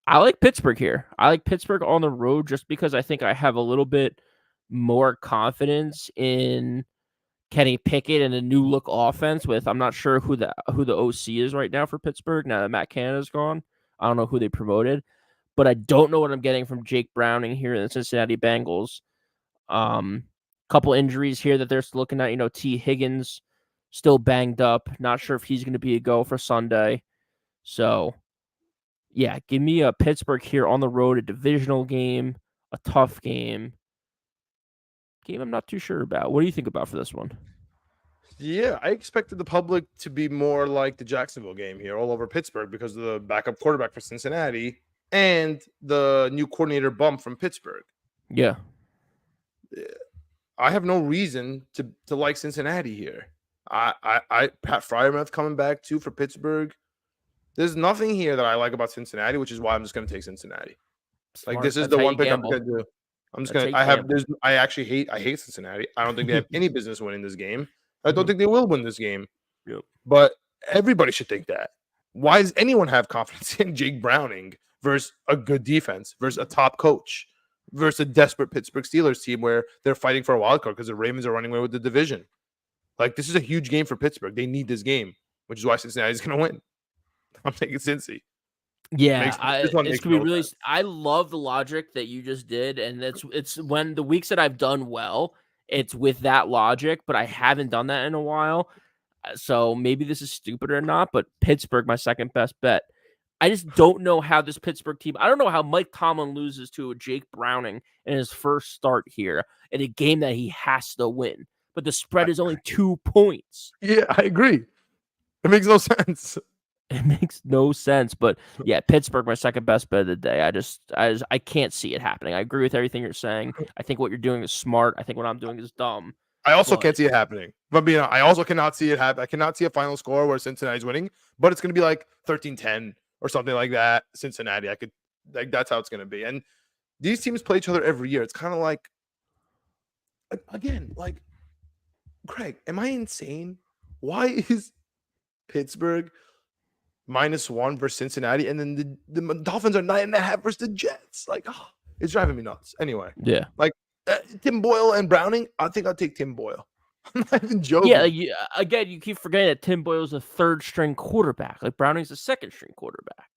like Pittsburgh here. I like Pittsburgh on the road just because I think I have a little bit more confidence in Kenny Pickett and a new look offense with I'm not sure who the OC is right now for Pittsburgh now that Matt Canada's gone. I don't know who they promoted, but I don't know what I'm getting from Jake Browning here in the Cincinnati Bengals. Couple injuries here that they're looking at. T. Higgins still banged up. Not sure if he's going to be a go for Sunday. So, yeah, give me a Pittsburgh here on the road, a divisional game, a tough game. Game I'm not too sure about. What do you think about for this one? Yeah, I expected the public to be more like the Jacksonville game here, all over Pittsburgh because of the backup quarterback for Cincinnati and the new coordinator bump from Pittsburgh. Yeah. I have no reason to like Cincinnati here. Pat Freiermuth coming back too for Pittsburgh. There's nothing here that I like about Cincinnati, which is why I'm just going to take Cincinnati. Smart. Like, this is That's the how one you pick I'm gamble. going to do. I'm just That's going how to. you gamble. I hate Cincinnati. I don't think they have any business winning this game. I don't think they will win this game. Yep. But everybody should think that. Why does anyone have confidence in Jake Browning versus a good defense, versus a top coach, versus a desperate Pittsburgh Steelers team where they're fighting for a wild card because the Ravens are running away with the division? Like, this is a huge game for Pittsburgh. They need this game, which is why Cincinnati's going to win. I'm taking Cincy. Yeah, This one it's makes gonna be no really. sense. I love the logic that you just did, and it's when the weeks that I've done well, it's with that logic, but I haven't done that in a while. So maybe this is stupid or not, but Pittsburgh, my second best bet. I just don't know how this Pittsburgh team. I don't know how Mike Tomlin loses to a Jake Browning in his first start here in a game that he has to win, but the spread is only 2 points. Yeah, I agree. It makes no sense. It makes no sense, but yeah, Pittsburgh, my second best bet of the day. I can't see it happening. I agree with everything you're saying. I think what you're doing is smart. I think what I'm doing is dumb. I also But- can't see it happening. But I also cannot see it happen. I cannot see a final score where Cincinnati's winning, but it's going to be like 13-10 or something like that. Cincinnati, that's how it's going to be. And these teams play each other every year. It's kind of like, again, like, Craig, am I insane? Why is Pittsburgh -1 versus Cincinnati, and then the Dolphins are 9.5 versus the Jets? Like, it's driving me nuts. Anyway, Yeah. Tim Boyle and Browning, I think I'll take Tim Boyle. I'm not even joking. Yeah, again, you keep forgetting that Tim Boyle's a third-string quarterback. Like Browning's a second-string quarterback.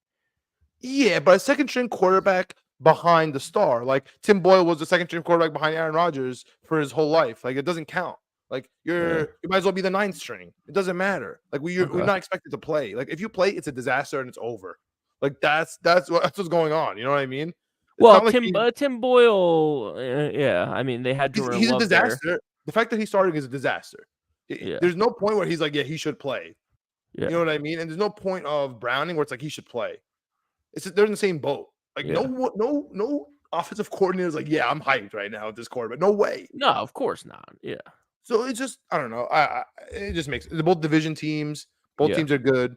Yeah, but a second-string quarterback behind the star. Like, Tim Boyle was the second-string quarterback behind Aaron Rodgers for his whole life. Like, it doesn't count. Like, you might as well be the 9th string. It doesn't matter. Like, we're not expected to play. Like, if you play, it's a disaster and it's over. Like, that's what's going on. You know what I mean? Well, Tim Boyle, yeah. I mean, they had Jordan he's a Love disaster. there. The fact that he's starting is a disaster. Yeah. There's no point where he's like, yeah, he should play. Yeah. You know what I mean? And there's no point of Browning where it's like he should play. They're in the same boat. Like, no offensive coordinator is like, yeah, I'm hyped right now with this quarterback. No way. No, of course not. Yeah. So it's just, I don't know. It just makes they're both division teams. Both Yeah. teams are good.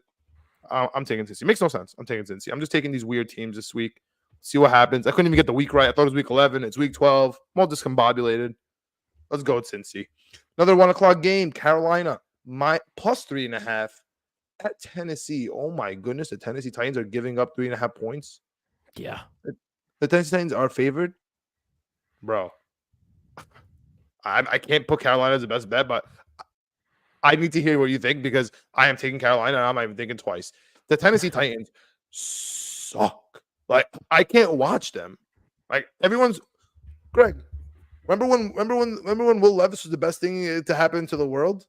I'm taking Cincy. It makes no sense. I'm taking Cincy. I'm just taking these weird teams this week. See what happens. I couldn't even get the week right. I thought it was week 11. It's week 12. I'm all discombobulated. Let's go with Cincy. Another 1:00 game. Carolina, my plus 3.5 at Tennessee. Oh my goodness. The Tennessee Titans are giving up 3.5 points. Yeah. The Tennessee Titans are favored. Bro. I can't put Carolina as the best bet, but I need to hear what you think because I am taking Carolina and I'm not even thinking twice. The Tennessee Titans suck. Like, I can't watch them. Like, everyone's Greg. Remember when Will Levis was the best thing to happen to the world?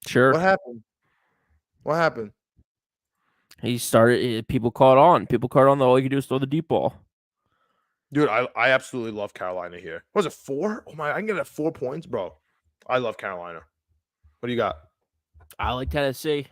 Sure. What happened? What happened? He started. People caught on. People caught on that all you can do is throw the deep ball. Dude, I absolutely love Carolina here. What was it 4? Oh my! I can get it at 4 points, bro. I love Carolina. What do you got? I like Tennessee.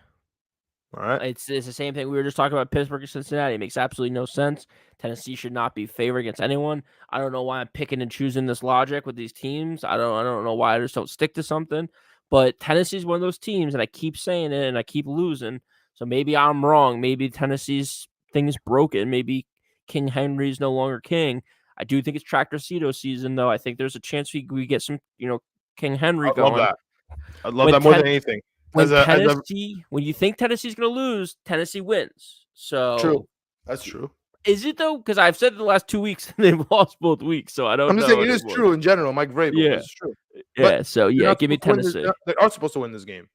All right. It's the same thing we were just talking about Pittsburgh and Cincinnati. It makes absolutely no sense. Tennessee should not be favored against anyone. I don't know why I'm picking and choosing this logic with these teams. I don't know why I just don't stick to something. But Tennessee's one of those teams, and I keep saying it, and I keep losing. So maybe I'm wrong. Maybe Tennessee's thing is broken. Maybe King Henry's no longer king. I do think it's Tractor Cedo season, though. I think there's a chance we get some, King Henry I going. love that. I love that more than anything. When you think Tennessee's going to lose, Tennessee wins. So true. That's true. Is it though? Because I've said it the last 2 weeks and they've lost both weeks, so I don't know. I'm just saying it is true in general. Mike Vrabel, yeah, it's true. Yeah, so yeah, give me Tennessee. They are supposed to win this game.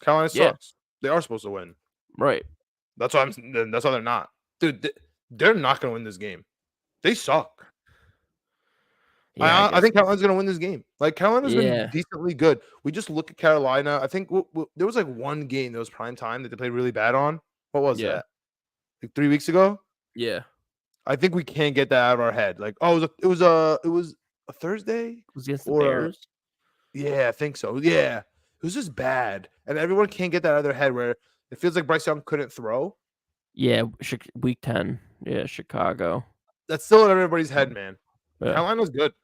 Carolina sucks. They are supposed to win. Right. That's why that's why they're not. Dude, they're not going to win this game. They suck. Yeah, I think Carolina's going to win this game. Like, Carolina's been decently good. We just look at Carolina. I think there was like one game that was prime time that they played really bad on. What was that? Like 3 weeks ago? Yeah. I think we can't get that out of our head. Like, oh, it was a Thursday? It was against the Bears? Yeah, I think so. Yeah. It was just bad. And everyone can't get that out of their head where it feels like Bryce Young couldn't throw. Yeah, week 10. Yeah, Chicago. That's still in everybody's head, man. Yeah. Carolina's good.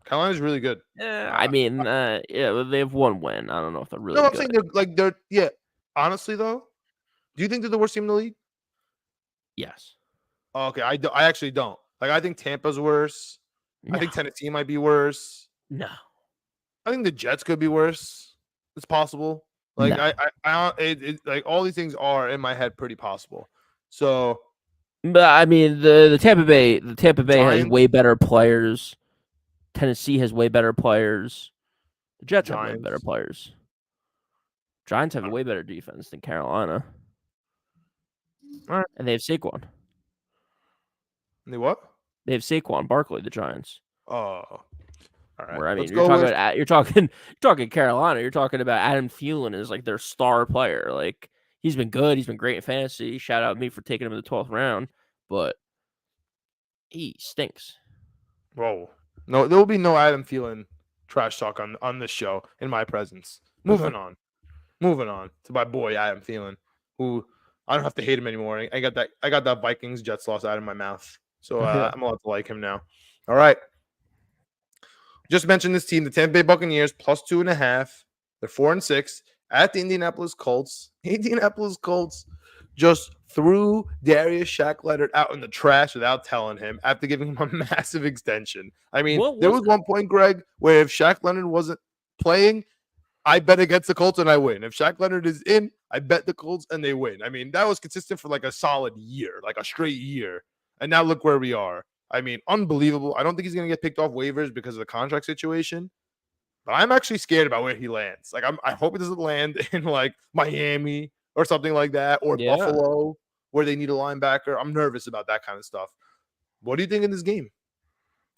Carolina's really good. I mean, they have one win. I don't know if they're really good. I'm saying honestly, though, do you think they're the worst team in the league? Yes. Oh, okay, I actually don't. Like, I think Tampa's worse. No. I think Tennessee might be worse. No. I think the Jets could be worse. It's possible. Like, no. I like all these things are in my head pretty possible. So, but I mean, the Tampa Bay has way better players. Tennessee has way better players. The Jets have way better players. Giants have a way better defense than Carolina. All right. And they have Saquon. They what? They have Saquon Barkley, the Giants. Oh. All right. Where, I mean, you're talking Carolina. You're talking about Adam Thielen is like their star player. Like, he's been good. He's been great in fantasy. Shout out me for taking him in the 12th round. But he stinks. Whoa. No, there will be no Adam Thielen trash talk on this show in my presence. Moving on to my boy Adam Thielen, who I don't have to hate him anymore. I got that Vikings Jets loss out of my mouth, so I'm allowed to like him now. All right. Just mentioned this team, the Tampa Bay Buccaneers, plus 2.5. They're 4-6 at the Indianapolis Colts. Indianapolis Colts just threw Darius Shaq Leonard out in the trash without telling him after giving him a massive extension. I mean, there was one point, Greg, where if Shaq Leonard wasn't playing, I bet against the Colts and I win. If Shaq Leonard is in, I bet the Colts and they win. I mean, that was consistent for like a solid year, like a straight year. And now look where we are. I mean, unbelievable. I don't think he's going to get picked off waivers because of the contract situation. But I'm actually scared about where he lands. Like, I hope it doesn't land in like Miami or something like that, or Buffalo, where they need a linebacker. I'm nervous about that kind of stuff. What do you think in this game?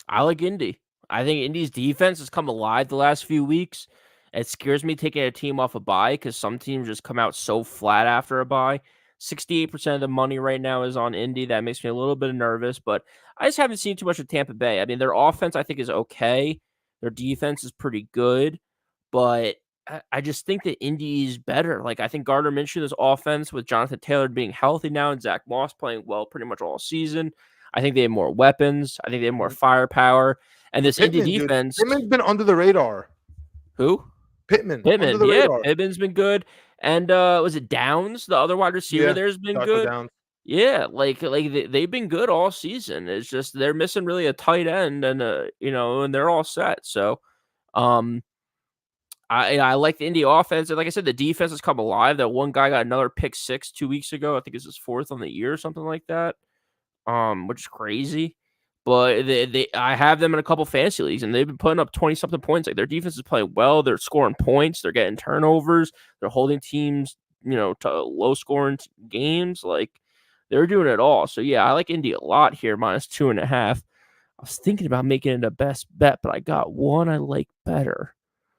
I like Indy. I think Indy's defense has come alive the last few weeks. It scares me taking a team off a bye because some teams just come out so flat after a bye. 68% of the money right now is on Indy. That makes me a little bit nervous, but I just haven't seen too much of Tampa Bay. I mean, their offense, I think, is okay. Their defense is pretty good, but I just think that Indy is better. Like, I think Gardner Minshew's offense with Jonathan Taylor being healthy now and Zach Moss playing well pretty much all season. I think they have more weapons. I think they have more firepower. And this Indy Pittman, dude. defense, Pittman's been under the radar. who? Pittman, under Pittman. the Yeah, radar. Pittman's been good. And was it Downs, the other wide receiver Yeah, there's been Joshua good? Downs. Yeah, they've been good all season. It's just they're missing really a tight end and and they're all set. So um I like the Indy offense. And like I said, the defense has come alive. That one guy got another pick six 2 weeks ago. I think it's his fourth on the year or something like that. Which is crazy. But I have them in a couple fantasy leagues, and they've been putting up 20 something points. Like their defense is playing well. They're scoring points. They're getting turnovers. They're holding teams, to low scoring games. Like they're doing it all. So yeah, I like Indy a lot here, -2.5. I was thinking about making it a best bet, but I got one I like better.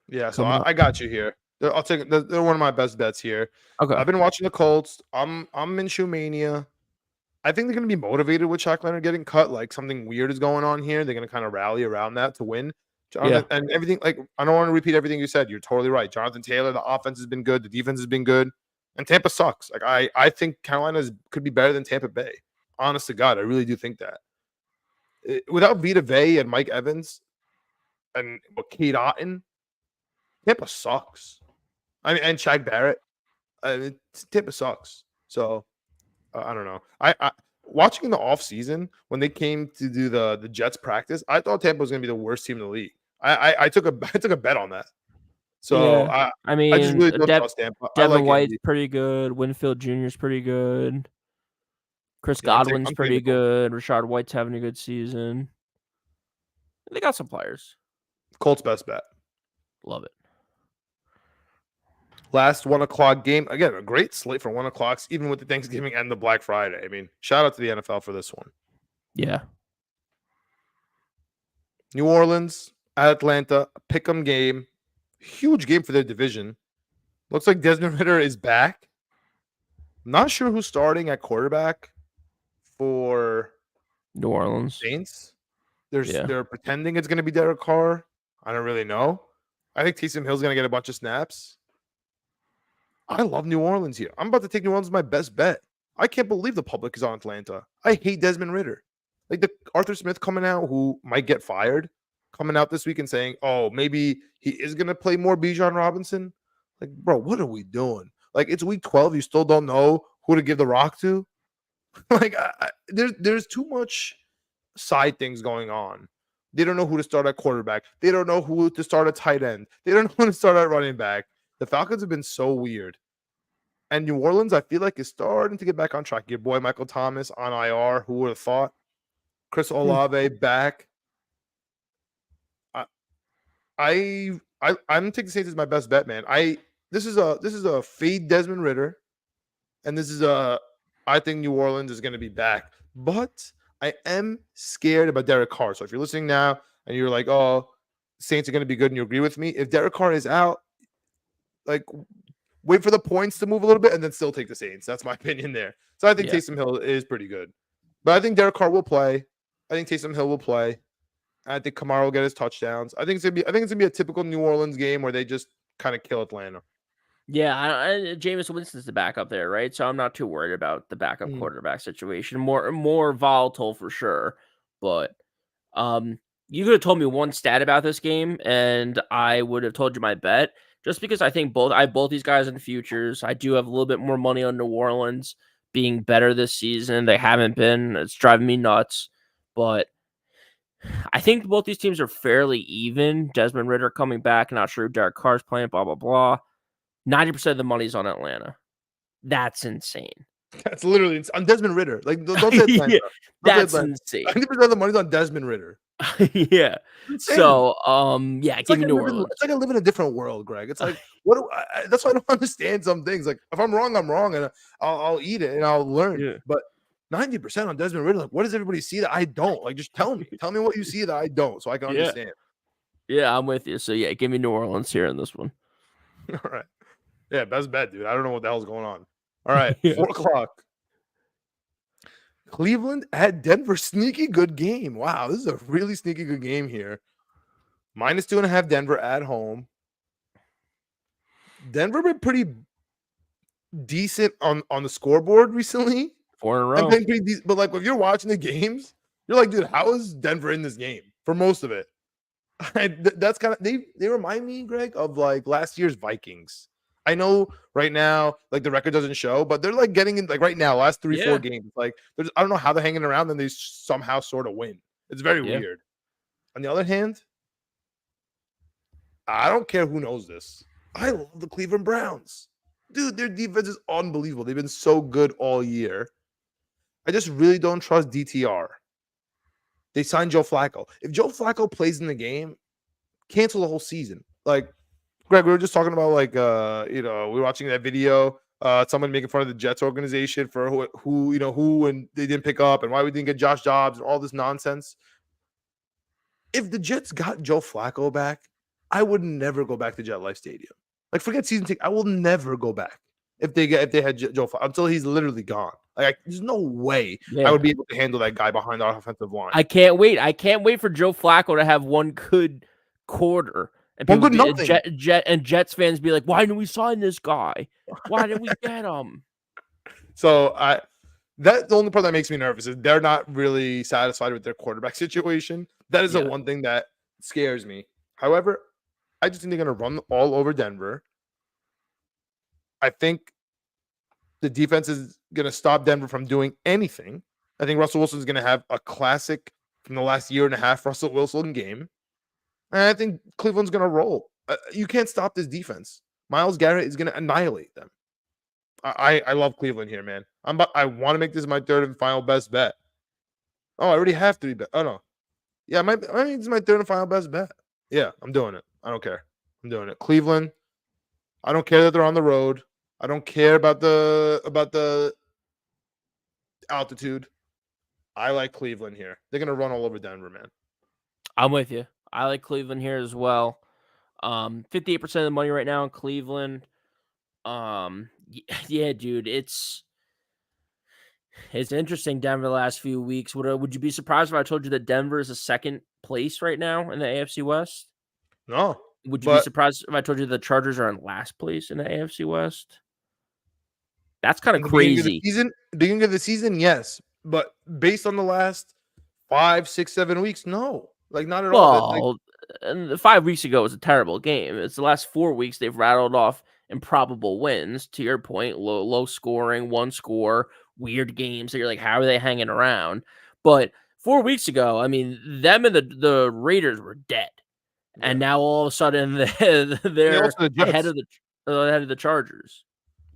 Yeah, so Coming up. I got you here. I'll take it. They're one of my best bets here. Okay. I've been watching the Colts. I'm in Shoe Mania. I think they're going to be motivated with Shaq Leonard getting cut. Like something weird is going on here. They're going to kind of rally around that to win. Jonathan, and everything. Like I don't want to repeat everything you said. You're totally right. Jonathan Taylor, the offense has been good. The defense has been good, and Tampa sucks. Like I think Carolina could be better than Tampa Bay. Honest to God, I really do think that. Without Vita Vea and Mike Evans and Cade Otton, Tampa sucks. I mean, and Shaq Barrett. Tampa sucks. So I don't know. I watching in the offseason when they came to do the Jets practice, I thought Tampa was going to be the worst team in the league. I took a bet on that. So yeah. I just really don't trust Tampa. Devin like White's Andy. pretty good. Winfield Jr.'s pretty good. Chris Yeah, Godwin's pretty good. Rashad White's having a good season. They got some players. Colts best bet. Love it. Last 1 o'clock game. Again, a great slate for 1 o'clocks, even with the Thanksgiving and the Black Friday. I mean, shout out to the NFL for this one. Yeah. New Orleans at Atlanta, a pick'em game. Huge game for their division. Looks like Desmond Ridder is back. Not sure who's starting at quarterback for New Orleans Saints. They're pretending it's going to be Derek Carr. I don't really know. I think Taysom Hill's going to get a bunch of snaps. I love New Orleans here. I'm about to take New Orleans as my best bet. I can't believe the public is on Atlanta. I hate Desmond Ridder. Like the Arthur Smith coming out, who might get fired, coming out this week and saying, oh, maybe he is going to play more Bijan Robinson. Like, bro, what are we doing? Like, it's week 12. You still don't know who to give the rock to? Like, there's too much side things going on. They don't know who to start at quarterback. They don't know who to start at tight end. They don't know who to start at running back. The Falcons have been so weird. And New Orleans, I feel like, is starting to get back on track. Your boy Michael Thomas on IR. Who would have thought? Chris Olave back. I'm taking Saints as my best bet, man. This is a fade Desmond Ridder, and this is I think New Orleans is going to be back, but I am scared about Derek Carr. So if you're listening now and you're like, oh, Saints are going to be good, and you agree with me, if Derek Carr is out, like, wait for the points to move a little bit and then still take the Saints. That's my opinion there. So I think Taysom Hill is pretty good. But I think Derek Carr will play. I think Taysom Hill will play. I think Kamara will get his touchdowns. I think it's gonna be a typical New Orleans game where they just kind of kill Atlanta. Yeah, Jameis Winston's the backup there, right? So I'm not too worried about the backup quarterback situation. More volatile for sure. But you could have told me one stat about this game, and I would have told you my bet. Just because I think I have both these guys in the futures. I do have a little bit more money on New Orleans being better this season. They haven't been. It's driving me nuts. But I think both these teams are fairly even. Desmond Ridder coming back. Not sure who Derek Carr's playing, blah, blah, blah. 90% of the money's on Atlanta. That's insane. That's literally on Desmond Ridder. Like, don't say Atlanta. Yeah, that's insane. 90% of the money's on Desmond Ridder. Yeah. So, yeah, it's give like me New Orleans. It's like I live in a different world, Greg. It's like, that's why I don't understand some things. Like, if I'm wrong, I'm wrong, and I'll eat it and I'll learn. Yeah. But 90% on Desmond Ridder, like, what does everybody see that I don't? Like, just tell me. Tell me what you see that I don't, so I can understand. Yeah, I'm with you. So, yeah, give me New Orleans here in this one. All right. Yeah, best bet, dude. I don't know what the hell's going on. All right, 4 o'clock. Cleveland at Denver. Sneaky good game. Wow, this is a really sneaky good game here. -2.5 Denver at home. Denver been pretty decent on the scoreboard recently. 4 in a row. Pretty decent, but like if you're watching the games, You're like, dude, how is Denver in this game for most of it? That's kind of they remind me, Greg, of like last year's Vikings. I know right now, like the record doesn't show, but they're like getting in like right now, last 3-4 Yeah, games. Like there's I don't know how they're hanging around, and they somehow sort of win. It's very yeah, weird. On the other hand, I don't care who knows this. I love the Cleveland Browns. Dude, their defense is unbelievable. They've been so good all year. I just really don't trust DTR. They signed Joe Flacco. If Joe Flacco plays in the game, cancel the whole season. Like, Greg, we were just talking about we were watching that video. Someone making fun of the Jets organization for who and they didn't pick up and why we didn't get Josh Dobbs and all this nonsense. If the Jets got Joe Flacco back, I would never go back to JetLife Stadium. Like, forget season ticket. I will never go back if they had Joe Flacco until he's literally gone. Like, there's no way I yeah. would be able to handle that guy behind our offensive line. I can't wait. I can't wait for Joe Flacco to have one good quarter. And One people good nothing. Jets fans be like, why didn't we sign this guy? Why didn't we get him? So that's the only part that makes me nervous is they're not really satisfied with their quarterback situation. That is the Yeah. one thing that scares me. However, I just think they're going to run all over Denver. I think the defense is going to stop Denver from doing anything. I think Russell Wilson is going to have a classic from the last year and a half Russell Wilson game. And I think Cleveland's going to roll. You can't stop this defense. Myles Garrett is going to annihilate them. I love Cleveland here, man. I want to make this my third and final best bet. Oh, I already have 3 bet. Oh no. Yeah, I think this is my third and final best bet. Yeah, I'm doing it. I don't care. I'm doing it. Cleveland. I don't care that they're on the road. I don't care about the altitude. I like Cleveland here. They're gonna run all over Denver, man. I'm with you. I like Cleveland here as well. 58% of the money right now in Cleveland. Yeah, dude, it's interesting. Denver the last few weeks. Would you be surprised if I told you that Denver is a second place right now in the AFC West? No, Would you be but surprised if I told you the Chargers are in last place in the AFC West? That's kind of in the crazy. beginning of the season, yes. But based on the last 5, 6, 7 weeks, no. Like not at all. Well, and 5 weeks ago was a terrible game. It's the last 4 weeks they've rattled off improbable wins. To your point, low scoring, one score, weird games. So you're like, how are they hanging around? But 4 weeks ago, I mean, them and the Raiders were dead, Yeah. and now all of a sudden They they're lost to the ahead Jets. of the Chargers.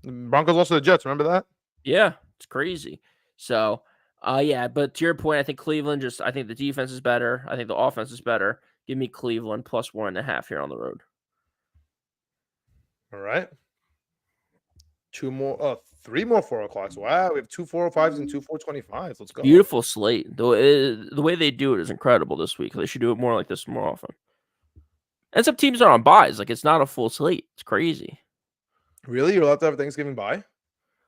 Broncos lost to the Jets. Remember that? Yeah, it's crazy. So, yeah, but to your point, I think Cleveland I think the defense is better. I think the offense is better. Give me Cleveland plus 1.5 here on the road. All right. 3 more 4 o'clocks. Wow, we have 2 405s and 2 425s. Let's go. Beautiful slate. The way they do it is incredible this week. They should do it more like this more often. And some teams are on buys. Like, it's not a full slate. It's crazy. Really? You're allowed to have Thanksgiving bye?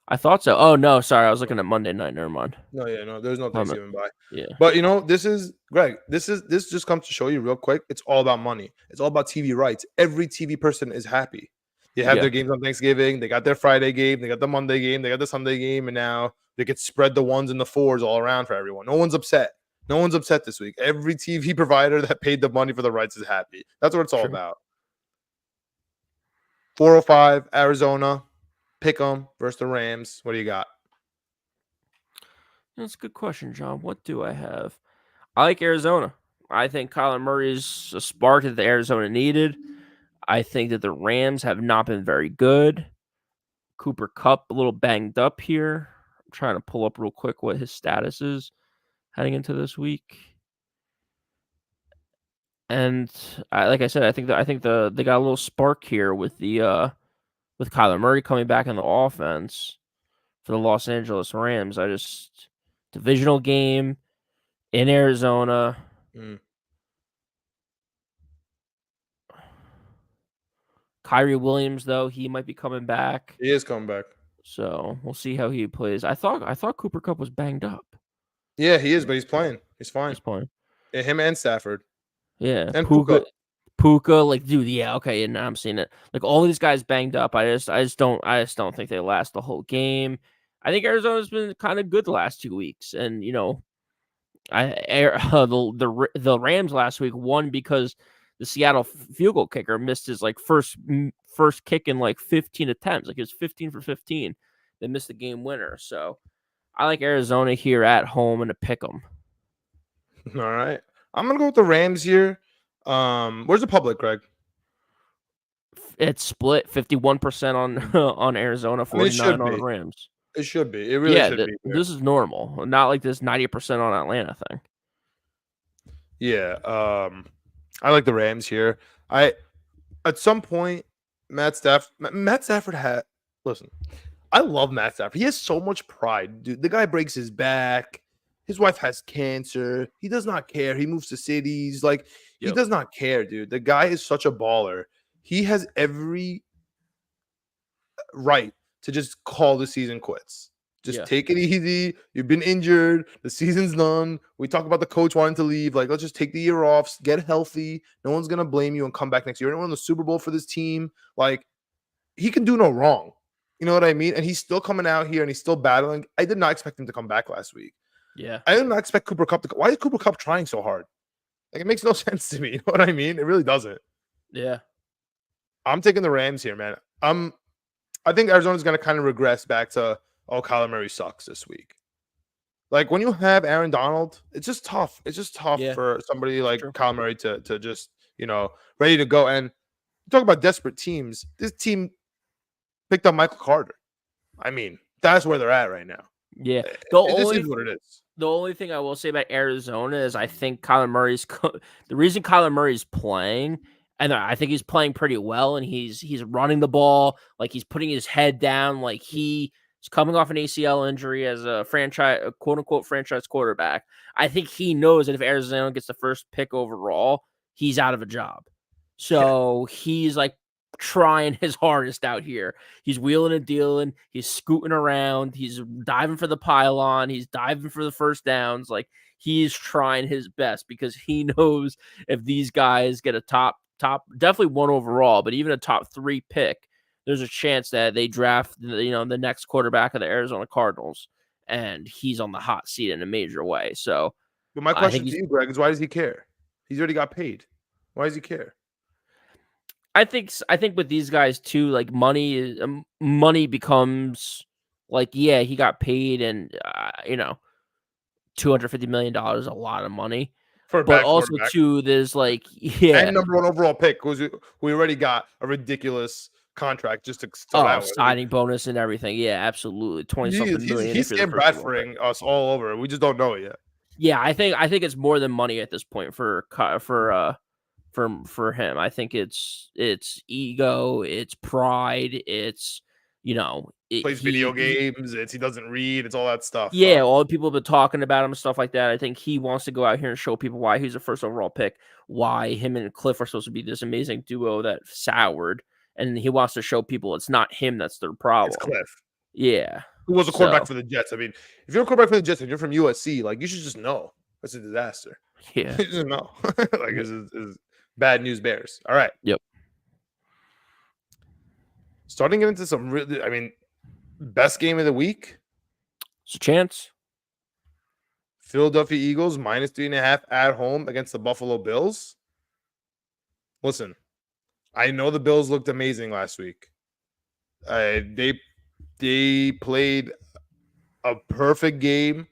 I thought so. Oh, no, sorry. I was looking at Monday night. Never mind. No, yeah, no, there's no My bad. Thanksgiving bye. Yeah. But this is Greg. This just comes to show you real quick. It's all about money. It's all about TV rights. Every TV person is happy. They have Yeah. their games on Thanksgiving. They got their Friday game. They got the Monday game. They got the Sunday game, and now they could spread the 1s and the 4s all around for everyone. No one's upset. No one's upset this week. Every TV provider that paid the money for the rights is happy. That's what it's all True. about. 405 Arizona, pick 'em versus the Rams. What do you got? That's a good question, John. What do I have? I like Arizona. I think Kyler Murray is a spark that the Arizona needed. I think that the Rams have not been very good. Cooper Kupp a little banged up here. I'm trying to pull up real quick what his status is heading into this week. And like I said, I think they got a little spark here with with Kyler Murray coming back in the offense for the Los Angeles Rams. Divisional game in Arizona. Kyrie Williams, though, he might be coming back. He is coming back. So we'll see how he plays. I thought Cooper Kupp was banged up. Yeah, he is, but he's playing. He's fine. He's playing. Yeah, him and Stafford. Yeah. And Puka, like, dude, yeah, okay, and I'm seeing it. Like, all these guys banged up. I just don't think they last the whole game. I think Arizona's been kind of good the last 2 weeks, and The Rams last week won because the Seattle field goal kicker missed his like first kick in like 15 attempts. Like it was 15 for 15. They missed the game winner. So I like Arizona here at home and to pick them. All right. I'm gonna go with the Rams here. Where's the public, Greg? It's split 51% on on Arizona, 49 on the Rams. It should be. It really should be. This is normal. Not like this 90% on Atlanta thing. Yeah. I like the Rams here. At some point, Matt Stafford had listen. I love Matt Stafford. He has so much pride, dude. The guy breaks his back. His wife has cancer. He does not care. He moves to cities. Like he does not care, dude. The guy is such a baller. He has every right to just call the season quits. Just take it easy. You've been injured. The season's done. We talk about the coach wanting to leave. Like, let's just take the year off, get healthy. No one's going to blame you and come back next year. Anyone in the Super Bowl for this team. Like, he can do no wrong. You know what I mean? And he's still coming out here and he's still battling. I did not expect him to come back last week. Yeah. I did not expect Cooper Kupp to. Why is Cooper Kupp trying so hard? Like, it makes no sense to me. You know what I mean? It really doesn't. Yeah. I'm taking the Rams here, man. I think Arizona's going to kind of regress back to, Kyler Murray sucks this week. Like, when you have Aaron Donald, it's just tough. It's just tough for somebody like Kyler Murray to just, ready to go. And talk about desperate teams. This team picked up Michael Carter. I mean, that's where they're at right now. Yeah. This is what it is. The only thing I will say about Arizona is I think Kyler Murray's the reason Kyler Murray's playing, and I think he's playing pretty well, and he's running the ball, like he's putting his head down, like he's coming off an ACL injury as a quote unquote franchise quarterback. I think he knows that if Arizona gets the first pick overall, he's out of a job. So he's like trying his hardest out here. He's wheeling and dealing. He's scooting around. He's diving for the pylon. He's diving for the first downs. Like he's trying his best because he knows if these guys get a top, definitely one overall, but even a top 3 pick, there's a chance that they draft, the next quarterback of the Arizona Cardinals, and he's on the hot seat in a major way. So, but my question to you, Greg, is why does he care? He's already got paid. Why does he care? I think with these guys too, like money becomes like, he got paid, and $250 million is a lot of money. But also too, there's like and number 1 overall pick was we already got a ridiculous contract just to start out with. Signing bonus and everything. Yeah, absolutely. 20-something million. He's Sam Bradfording us all over. We just don't know it yet. Yeah, I think it's more than money at this point for him. I think it's ego, it's pride, it's plays video games, he doesn't read, it's all that stuff. Yeah, all the people have been talking about him and stuff like that. I think he wants to go out here and show people why he's a first overall pick, why him and Cliff are supposed to be this amazing duo that soured, and he wants to show people it's not him that's their problem. It's Cliff. Yeah. Who was a quarterback for the Jets. I mean, if you're a quarterback for the Jets and you're from USC, like you should just know it's a disaster. Yeah. You just know. Like it's bad news bears. All right. Yep. Starting to get into some really, best game of the week. It's a chance. Philadelphia Eagles -3.5 at home against the Buffalo Bills. Listen, I know the Bills looked amazing last week. They played a perfect game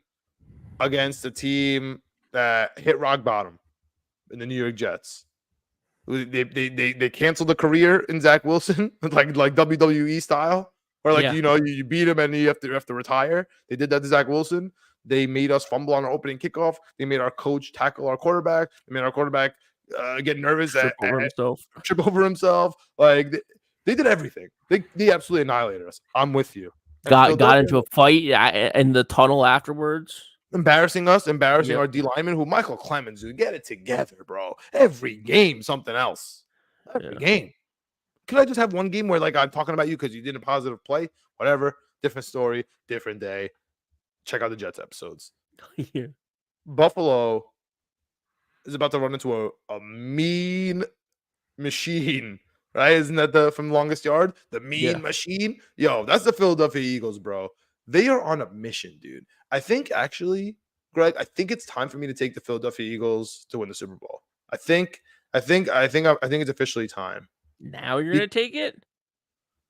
against a team that hit rock bottom in the New York Jets. They canceled the career in Zach Wilson, like WWE style, or you beat him and you have to retire. They did that to Zach Wilson. They made us fumble on our opening kickoff. They made our coach tackle our quarterback. They made our quarterback get nervous, trip over himself. Like they did everything. They absolutely annihilated us. I'm with you. Got into a fight in the tunnel afterwards. Embarrassing us, our D lineman, who Michael Clemens, dude, get it together, bro. Every game, something else. Every game. Could I just have one game where like I'm talking about you because you did a positive play? Whatever. Different story, different day. Check out the Jets episodes. Yeah. Buffalo is about to run into a mean machine, right? Isn't that from Longest Yard? The mean machine? Yo, that's the Philadelphia Eagles, bro. They are on a mission, dude. I think actually Greg, I think it's time for me to take the Philadelphia Eagles to win the Super Bowl. I think it's officially time. Now you're gonna take it?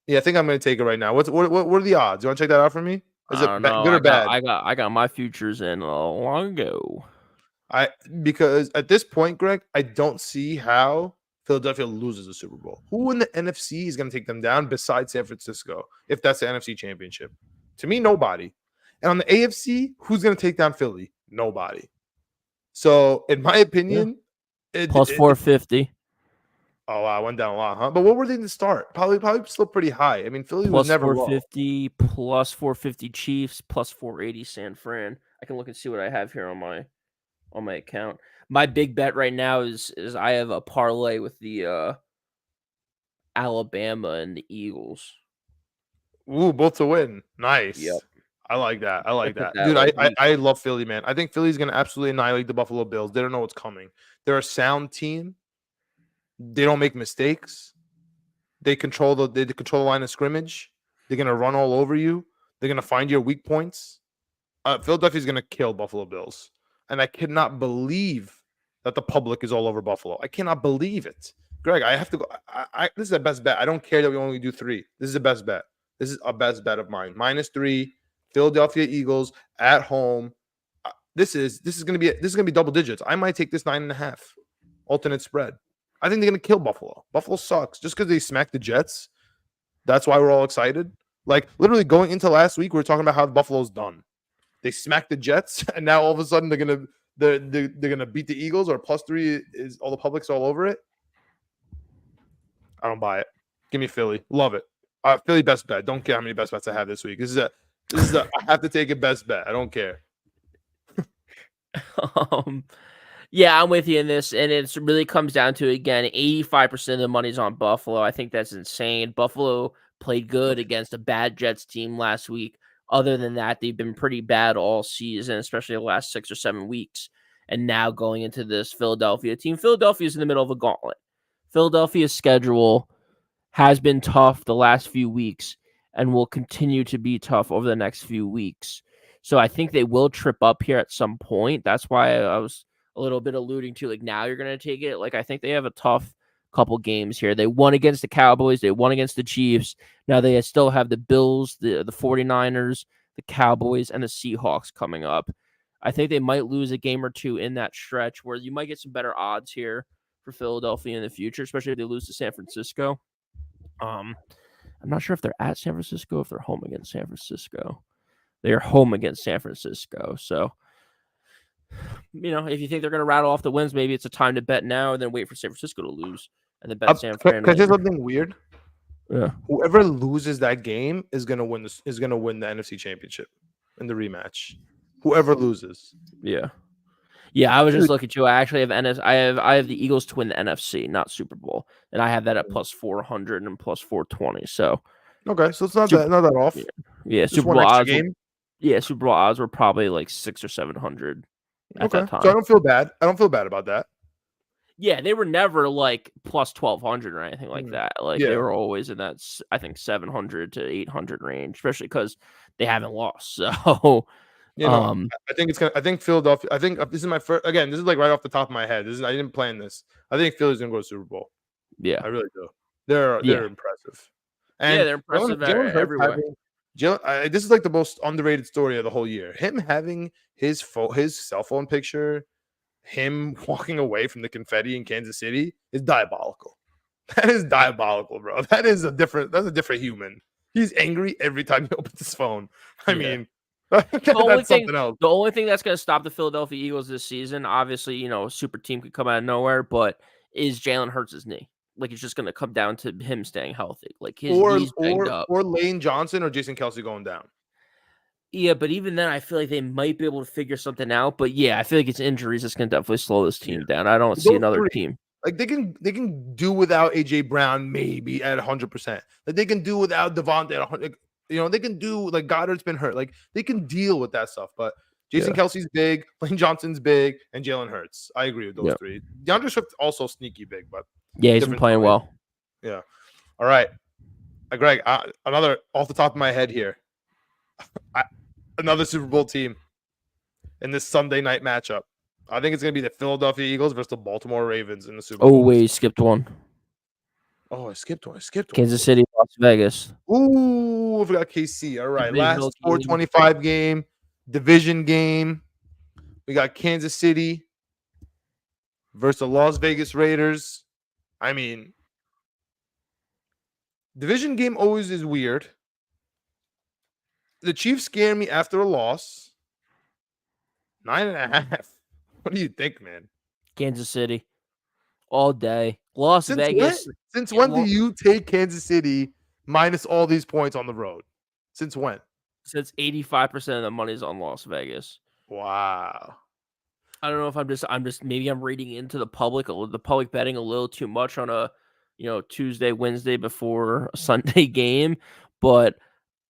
Yeah, I think I'm going to take it right now. What are the odds? You want to check that out for me? Is I it don't know. good or bad? I got my futures in long ago. Because at this point, Greg, I don't see how Philadelphia loses the Super Bowl. Who in the NFC is going to take them down besides San Francisco if that's the NFC Championship? To me, nobody. And on the AFC, who's going to take down Philly? Nobody. So, in my opinion, Plus 450. Oh, wow, I went down a lot, huh? But what were they to start? Probably still pretty high. I mean, Philly was Plus never 450, plus 450 Chiefs, plus 480 San Fran. I can look and see what I have here on my account. My big bet right now is I have a parlay with the Alabama and the Eagles. Ooh, both to win. Nice. Yep. I like that. I like that. that Dude, like I love Philly, man. I think Philly's going to absolutely annihilate the Buffalo Bills. They don't know what's coming. They're a sound team. They don't make mistakes. They control the line of scrimmage. They're going to run all over you. They're going to find your weak points. Philadelphia's going to kill Buffalo Bills. And I cannot believe that the public is all over Buffalo. I cannot believe it. Greg, I have to go. This is the best bet. I don't care that we only do 3. This is the best bet. This is a best bet of mine. -3, Philadelphia Eagles at home. This is going to be double digits. I might take this 9.5 alternate spread. I think they're going to kill Buffalo. Buffalo sucks just because they smacked the Jets. That's why we're all excited. Like literally going into last week, we were talking about how Buffalo's done. They smacked the Jets, and now all of a sudden they're gonna beat the Eagles. Or +3 is all the public's all over it. I don't buy it. Give me Philly. Love it. Philly best bet. Don't care how many best bets I have this week. This is a I have to take a best bet. I don't care. Yeah, I'm with you in this, and it really comes down to, again, 85% of the money's on Buffalo. I think that's insane. Buffalo played good against a bad Jets team last week. Other than that, they've been pretty bad all season, especially the last 6 or 7 weeks. And now going into this Philadelphia team, Philadelphia's in the middle of a gauntlet. Philadelphia's schedule has been tough the last few weeks and will continue to be tough over the next few weeks. So I think they will trip up here at some point. That's why I was a little bit alluding to, like, now you're going to take it. Like, I think they have a tough couple games here. They won against the Cowboys. They won against the Chiefs. Now they still have the Bills, the 49ers, the Cowboys, and the Seahawks coming up. I think they might lose a game or two in that stretch where you might get some better odds here for Philadelphia in the future, especially if they lose to San Francisco. I'm not sure if they're at San Francisco, if they're home against San Francisco. They are home against San Francisco. So, if you think they're going to rattle off the wins, maybe it's a time to bet now and then wait for San Francisco to lose and then bet San Fran. Can I say something weird? Yeah. Whoever loses that game is going to win the NFC Championship in the rematch. Whoever loses. Yeah. Yeah, I was just looking too. I actually have I have the Eagles to win the NFC, not Super Bowl, and I have that at +400 and +420. So okay, so it's not that off. Yeah, just Super Bowl odds. Super Bowl odds were probably like 600 or 700 at that time. So I don't feel bad. I don't feel bad about that. Yeah, they were never like +1200 or anything like that. Like they were always in that, I think, 700 to 800 range, especially because they haven't lost. So. I think Philadelphia. I think this is my first. Again, this is like right off the top of my head. I didn't plan this. I think Philly's gonna go to Super Bowl. Yeah, I really do. They're impressive. And they're impressive everywhere. This is like the most underrated story of the whole year. Him having his cell phone picture, him walking away from the confetti in Kansas City is diabolical. That is diabolical, bro. That's a different human. He's angry every time he opens his phone. I mean. The only thing that's going to stop the Philadelphia Eagles this season, obviously, a super team could come out of nowhere, but is Jalen Hurts' knee. Like, it's just going to come down to him staying healthy. Like, his knee's banged up. Or Lane Johnson or Jason Kelce going down. Yeah, but even then, I feel like they might be able to figure something out. But yeah, I feel like it's injuries that's going to definitely slow this team down. I don't see another team. Like, they can do without A.J. Brown maybe at 100%. Like, they can do without Devontae at 100%. They can do, like, Goddard's been hurt. Like, they can deal with that stuff. But Jason Kelce's big, Lane Johnson's big, and Jalen Hurts. I agree with those 3. DeAndre Swift also sneaky big, but yeah, he's been playing well. Yeah. All right, Greg. Another off the top of my head here. Another Super Bowl team. in this Sunday night matchup. I think it's going to be the Philadelphia Eagles versus the Baltimore Ravens in the Super Oh Bowl. wait, skipped one. Oh, I skipped one. Kansas City, Las Vegas. Ooh, I forgot KC. All right, Divisional last game. 425 game, division game. We got Kansas City versus the Las Vegas Raiders. I mean, division game always is weird. The Chiefs scare me after a loss. 9.5. What do you think, man? Kansas City, all day. Las Since Vegas. when? Since when do you take Kansas City minus all these points on the road? Since when? Since 85% of the money's on Las Vegas. Wow. I don't know if I'm just maybe I'm reading into the public betting a little too much on a Tuesday, Wednesday before a Sunday game, but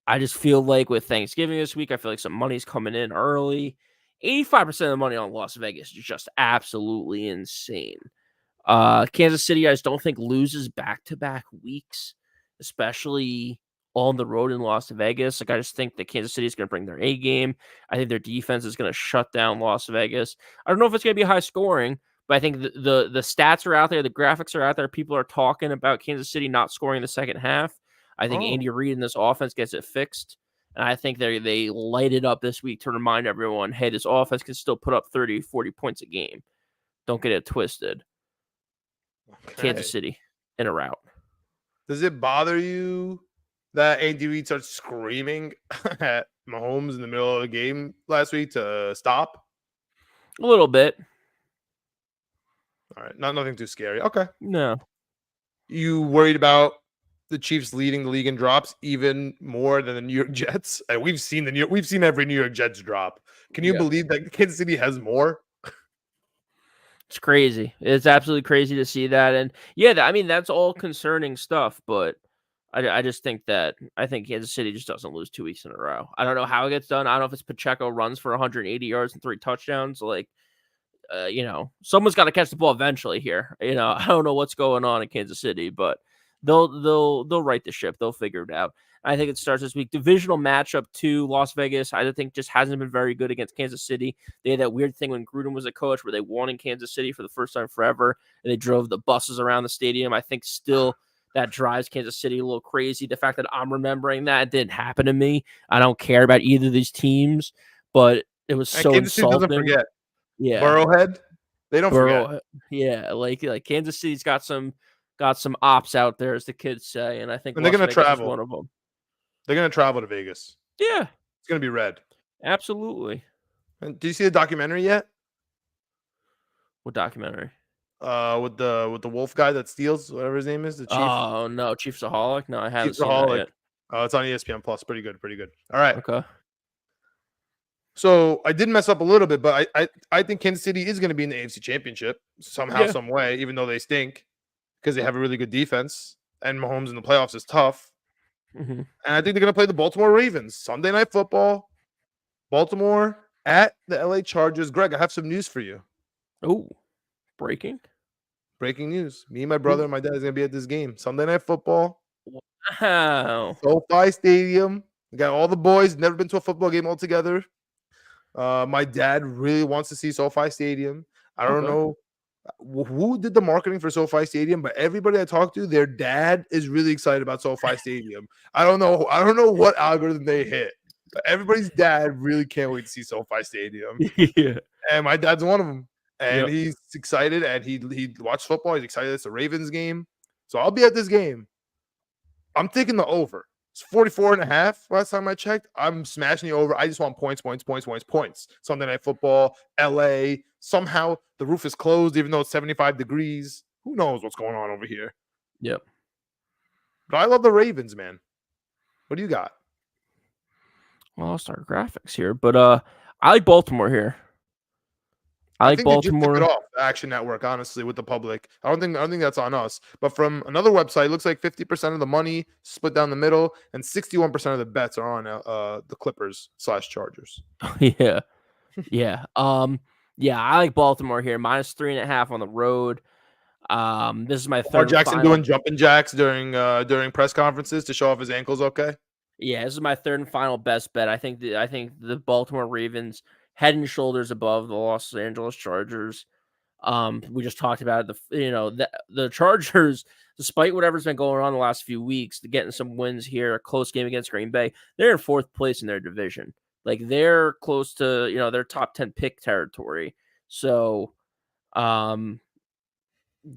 I just feel like with Thanksgiving this week, I feel like some money's coming in early. 85% of the money on Las Vegas is just absolutely insane. Kansas City, I just don't think loses back-to-back weeks, especially on the road in Las Vegas. Like, I just think that Kansas City is going to bring their A game. I think their defense is going to shut down Las Vegas. I don't know if it's going to be high scoring, but I think the stats are out there. The graphics are out there. People are talking about Kansas City not scoring in the second half. I think Andy Reid in this offense gets it fixed. And I think they light it up this week to remind everyone, hey, this offense can still put up 30, 40 points a game. Don't get it twisted. Okay. Kansas City in a rout. Does it bother you that Andy Reid starts screaming at Mahomes in the middle of the game last week to stop? A little bit. All right, nothing too scary. Okay. No. You worried about the Chiefs leading the league in drops even more than the New York Jets? And we've seen every New York Jets drop. Can you believe that Kansas City has more? It's crazy. It's absolutely crazy to see that. And yeah, I mean, that's all concerning stuff, but I just think Kansas City just doesn't lose 2 weeks in a row. I don't know how it gets done. I don't know if it's Pacheco runs for 180 yards and 3 touchdowns. Like, someone's got to catch the ball eventually here. I don't know what's going on in Kansas City, but they'll right the ship. They'll figure it out. I think it starts this week. Divisional matchup to Las Vegas, I think just hasn't been very good against Kansas City. They had that weird thing when Gruden was a coach where they won in Kansas City for the first time forever, and they drove the buses around the stadium. I think still that drives Kansas City a little crazy. The fact that I'm remembering that didn't happen to me. I don't care about either of these teams, but it was so Kansas City insulting. doesn't forget. Yeah, Burrowhead. They don't forget. Yeah, like Kansas City's got some ops out there, as the kids say, and I think they're going to travel. One of them. They're going to travel to Vegas. Yeah, it's going to be red. Absolutely. And do you see the documentary yet? What documentary? With the wolf guy that steals, whatever his name is, the chief. Oh no, Chiefsaholic. No, I haven't seen that yet. It's on ESPN Plus. Pretty good. All right. Okay. So I did mess up a little bit, but I think Kansas City is going to be in the AFC Championship somehow, some way, even though they stink because they have a really good defense and Mahomes in the playoffs is tough. Mm-hmm. And I think they're going to play the Baltimore Ravens Sunday Night Football. Baltimore at the LA Chargers. Greg, I have some news for you. Oh, breaking news. Me and my brother and my dad is going to be at this game. Sunday Night Football. Wow. SoFi Stadium. We got all the boys. Never been to a football game all together. My dad really wants to see SoFi Stadium. I don't know who did the marketing for SoFi Stadium, but everybody I talked to, their dad is really excited about SoFi Stadium. I don't know what algorithm they hit, but everybody's dad really can't wait to see SoFi Stadium. Yeah. And my dad's one of them. And he's excited, and he watched football. He's excited. It's a Ravens game. So I'll be at this game. I'm taking the over. It's 44.5 last time I checked. I'm smashing the over. I just want points. Sunday Night Football, LA. Somehow the roof is closed, even though it's 75 degrees. Who knows what's going on over here? Yep. But I love the Ravens, man. What do you got? Well, I'll start graphics here, but I like Baltimore here. I think Baltimore. They just took it off Action Network, honestly, with the public. I don't think that's on us. But from another website, it looks like 50% of the money split down the middle, and 61% of the bets are on the Clippers/Chargers. Yeah. I like Baltimore here. -3.5 on the road. This is my third. Jackson doing jumping jacks during press conferences to show off his ankles. Okay. Yeah, this is my third and final best bet. I think the Baltimore Ravens head and shoulders above the Los Angeles Chargers. We just talked about it. The Chargers, despite whatever's been going on the last few weeks, getting some wins here, a close game against Green Bay, they're in 4th place in their division. Like they're close to, their top 10 pick territory. So, don't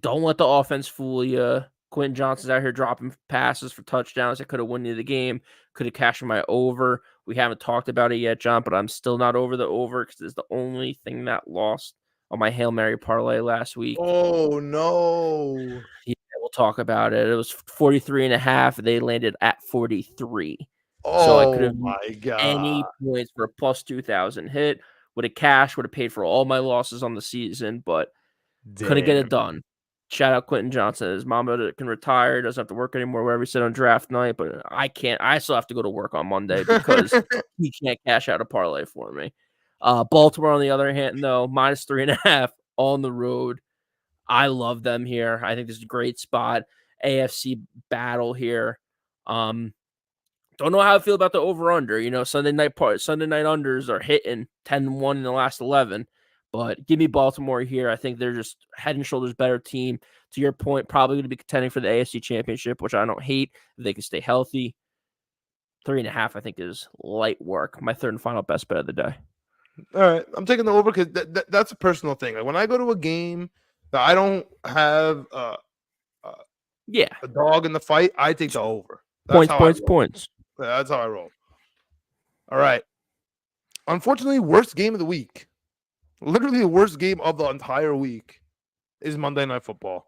let the offense fool you. Quentin Johnston's out here dropping passes for touchdowns that could have won you the game, could have cashed my over. We haven't talked about it yet, John, but I'm still not over the over because it's the only thing that lost on my Hail Mary parlay last week. Oh, no. Yeah, we'll talk about it. It was 43.5. They landed at 43. So I could Oh, have my God. any points for a plus 2,000 hit. Would have cashed, would have paid for all my losses on the season, but couldn't get it done. Shout out Quentin Johnston. His mama can retire, doesn't have to work anymore wherever he sit on draft night, but I can't. I still have to go to work on Monday because he can't cash out a parlay for me. Baltimore, on the other hand, though, minus 3.5 on the road. I love them here. I think this is a great spot. AFC battle here. Don't know how I feel about the over-under. Sunday night unders are hitting 10-1 in the last 11. But give me Baltimore here. I think they're just head and shoulders better team. To your point, probably going to be contending for the AFC Championship, which I don't hate if they can stay healthy. 3.5, I think, is light work. My third and final best bet of the day. All right, I'm taking the over because that's a personal thing. Like when I go to a game that I don't have a dog in the fight, I take the over. Points. Yeah, that's how I roll. All right. Unfortunately, worst game of the week. Literally the worst game of the entire week is Monday Night Football.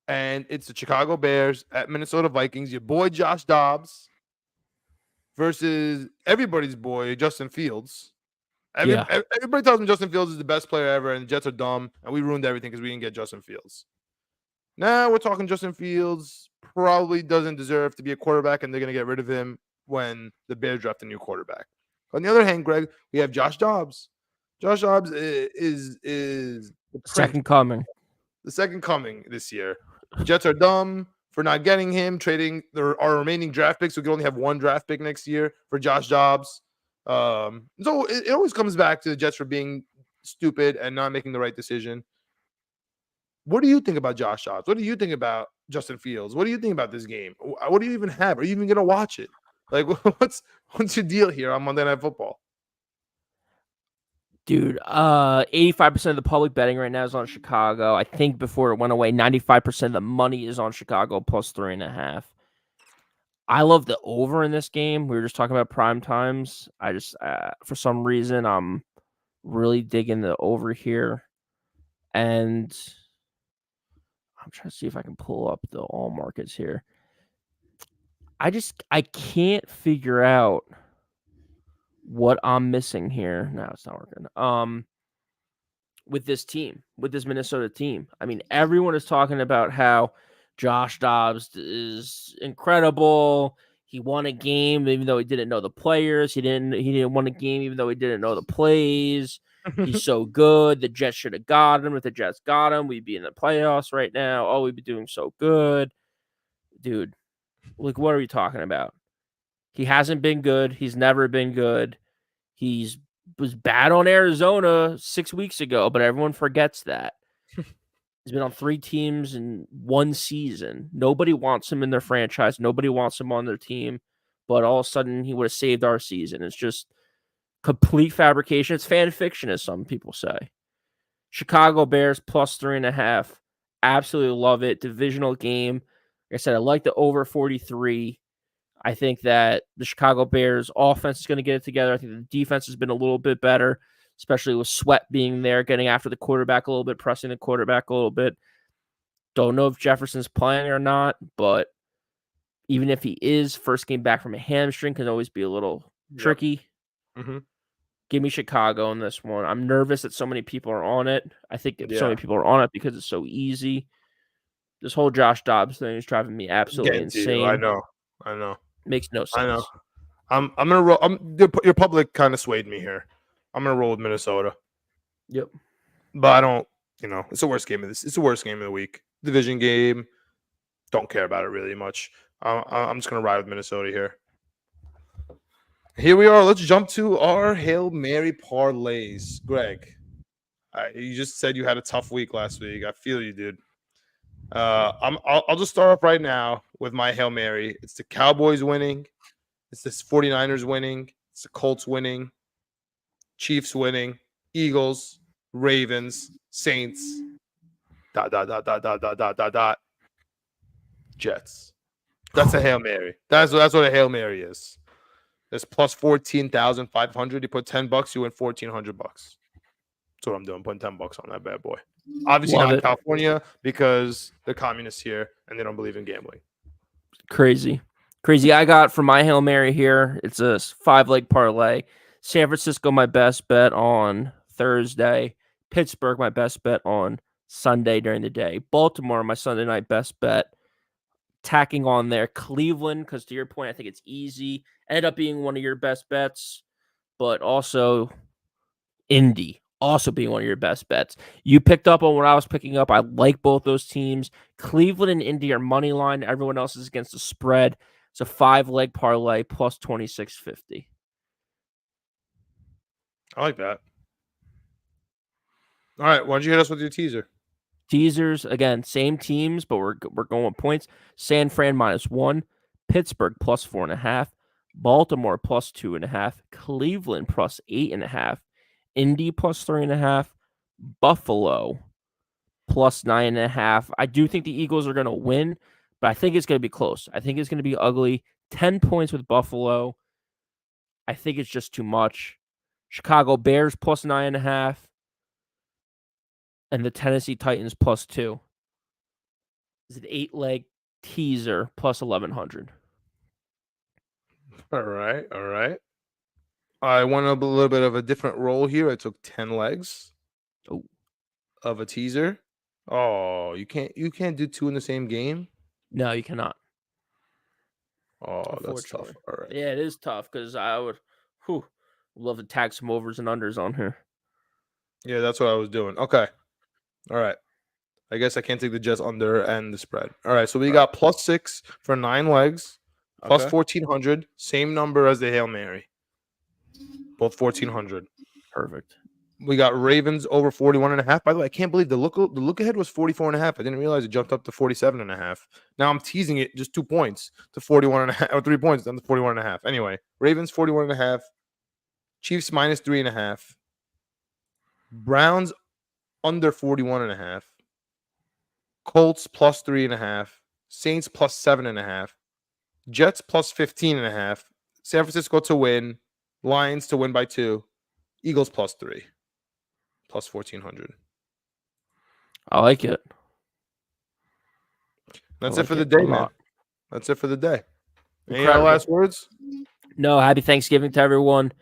And it's the Chicago Bears at Minnesota Vikings. Your boy Josh Dobbs versus everybody's boy Justin Fields. Everybody tells me Justin Fields is the best player ever and the Jets are dumb and we ruined everything because we didn't get Justin Fields. Now we're talking Justin Fields probably doesn't deserve to be a quarterback and they're going to get rid of him when the Bears draft a new quarterback. On the other hand, Greg, we have Josh Dobbs. Josh Dobbs is the second coming. The second coming this year. Jets are dumb for not getting him, trading our remaining draft picks. We can only have one draft pick next year for Josh Dobbs. So it always comes back to the Jets for being stupid and not making the right decision. What do you think about Josh Dobbs? What do you think about Justin Fields? What do you think about this game? What do you even have? Are you even going to watch it? Like, what's your deal here on Monday Night Football? Dude, 85% of the public betting right now is on Chicago. I think before it went away, 95% of the money is on Chicago plus 3.5. I love the over in this game. We were just talking about prime times. I just, for some reason, I'm really digging the over here. And I'm trying to see if I can pull up the all markets here. I can't figure out what I'm missing here. No, it's not working. With this team, with this Minnesota team. I mean, everyone is talking about how Josh Dobbs is incredible. He won a game even though he didn't know the players. He didn't win a game even though he didn't know the plays. He's so good. The Jets should have got him. If the Jets got him, we'd be in the playoffs right now. Oh, we'd be doing so good. Dude, like, what are we talking about? He hasn't been good. He's never been good. He was bad on Arizona 6 weeks ago, but everyone forgets that. He's been on 3 teams in 1 season. Nobody wants him in their franchise. Nobody wants him on their team. But all of a sudden, he would have saved our season. It's just complete fabrication. It's fan fiction, as some people say. Chicago Bears plus 3.5. Absolutely love it. Divisional game. Like I said, I like the over 43. I think that the Chicago Bears offense is going to get it together. I think the defense has been a little bit better, especially with Sweat being there, getting after the quarterback a little bit, pressing the quarterback a little bit. Don't know if Jefferson's playing or not, but even if he is, first game back from a hamstring can always be a little tricky. Mm-hmm. Give me Chicago in this one. I'm nervous that so many people are on it. I think so many people are on it because it's so easy. This whole Josh Dobbs thing is driving me absolutely insane. I know. Makes no sense. I know. I'm gonna roll. Your public kind of swayed me here. I'm gonna roll with Minnesota. Yep. But I don't. It's the worst game of this. It's the worst game of the week. Division game. Don't care about it really much. I'm just gonna ride with Minnesota here. Here we are. Let's jump to our Hail Mary parlays. Greg, you just said you had a tough week last week. I feel you, dude. I'll just start off right now with my Hail Mary. It's the Cowboys winning. It's the 49ers winning. It's the Colts winning. Chiefs winning. Eagles, Ravens, Saints. ... Jets. That's a Hail Mary. That's what a Hail Mary is. There's plus 14,500. You put $10, you win $1,400. That's what I'm doing. Putting $10 on that bad boy. Obviously Love not in it. California because they're communists here and they don't believe in gambling. Crazy. I got for my Hail Mary here. It's a 5-leg parlay. San Francisco, my best bet on Thursday. Pittsburgh, my best bet on Sunday during the day. Baltimore, my Sunday night best bet. Tacking on there. Cleveland, because to your point, I think it's easy. Ended up being one of your best bets, but also Indy, also being one of your best bets. You picked up on what I was picking up. I like both those teams. Cleveland and Indy are money line. Everyone else is against the spread. It's a 5-leg parlay plus 2650. I like that. All right. Why don't you hit us with your teaser? Teasers, again, same teams, but we're going with points. San Fran -1, Pittsburgh plus 4.5, Baltimore plus 2.5, Cleveland plus 8.5, Indy plus 3.5, Buffalo plus 9.5. I do think the Eagles are going to win, but I think it's going to be close. I think it's going to be ugly. 10 points with Buffalo. I think it's just too much. Chicago Bears plus 9.5. And the Tennessee Titans plus 2. Is an 8-leg teaser plus 1,100. All right. I went a little bit of a different roll here. I took 10 legs of a teaser. Oh, you can't do 2 in the same game? No, you cannot. Oh, that's tough. All right. Yeah, it is tough because I would love to tag some overs and unders on here. Yeah, that's what I was doing. Okay. All right. I guess I can't take the Jets under and the spread. All right. So we got plus 6 for 9 legs, plus 1,400. Same number as the Hail Mary. Both 1,400. Perfect. We got Ravens over 41.5. By the way, I can't believe the look ahead was 44.5. I didn't realize it jumped up to 47.5. Now I'm teasing it just 2 points to 41.5 or 3 points down to 41.5. Anyway, Ravens 41.5. Chiefs -3.5. Browns under 41.5. Colts plus 3.5. Saints plus 7.5. Jets plus 15.5. San Francisco to win. Lions to win by 2. Eagles plus 3. Plus 1,400. I like it. That's it for the day, man. That's it for the day. Any last words? No, happy Thanksgiving to everyone.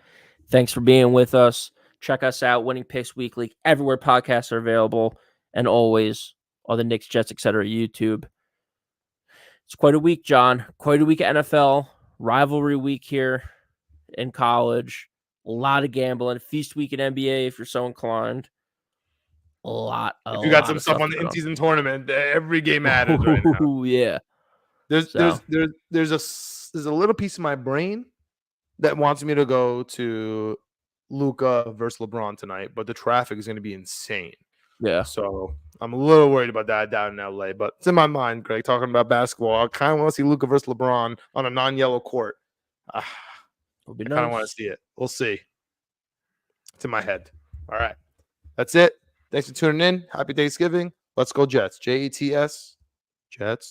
Thanks for being with us. Check us out, Winning Picks Weekly, everywhere podcasts are available, and always all the Knicks, Jets, etc. YouTube. It's quite a week, John. Quite a week at NFL. Rivalry week here in college. A lot of gambling. Feast week in NBA if you're so inclined. If you got some stuff on the in-season tournament, every game matters right now. Yeah. There's a little piece of my brain that wants me to go to Luka versus LeBron tonight, but the traffic is going to be insane. Yeah. So I'm a little worried about that down in LA, but it's in my mind, Greg, talking about basketball. I kind of want to see Luka versus LeBron on a non-yellow court. I kind of want to see it. We'll see. It's in my head. All right. That's it. Thanks for tuning in. Happy Thanksgiving. Let's go Jets. Jets. Jets.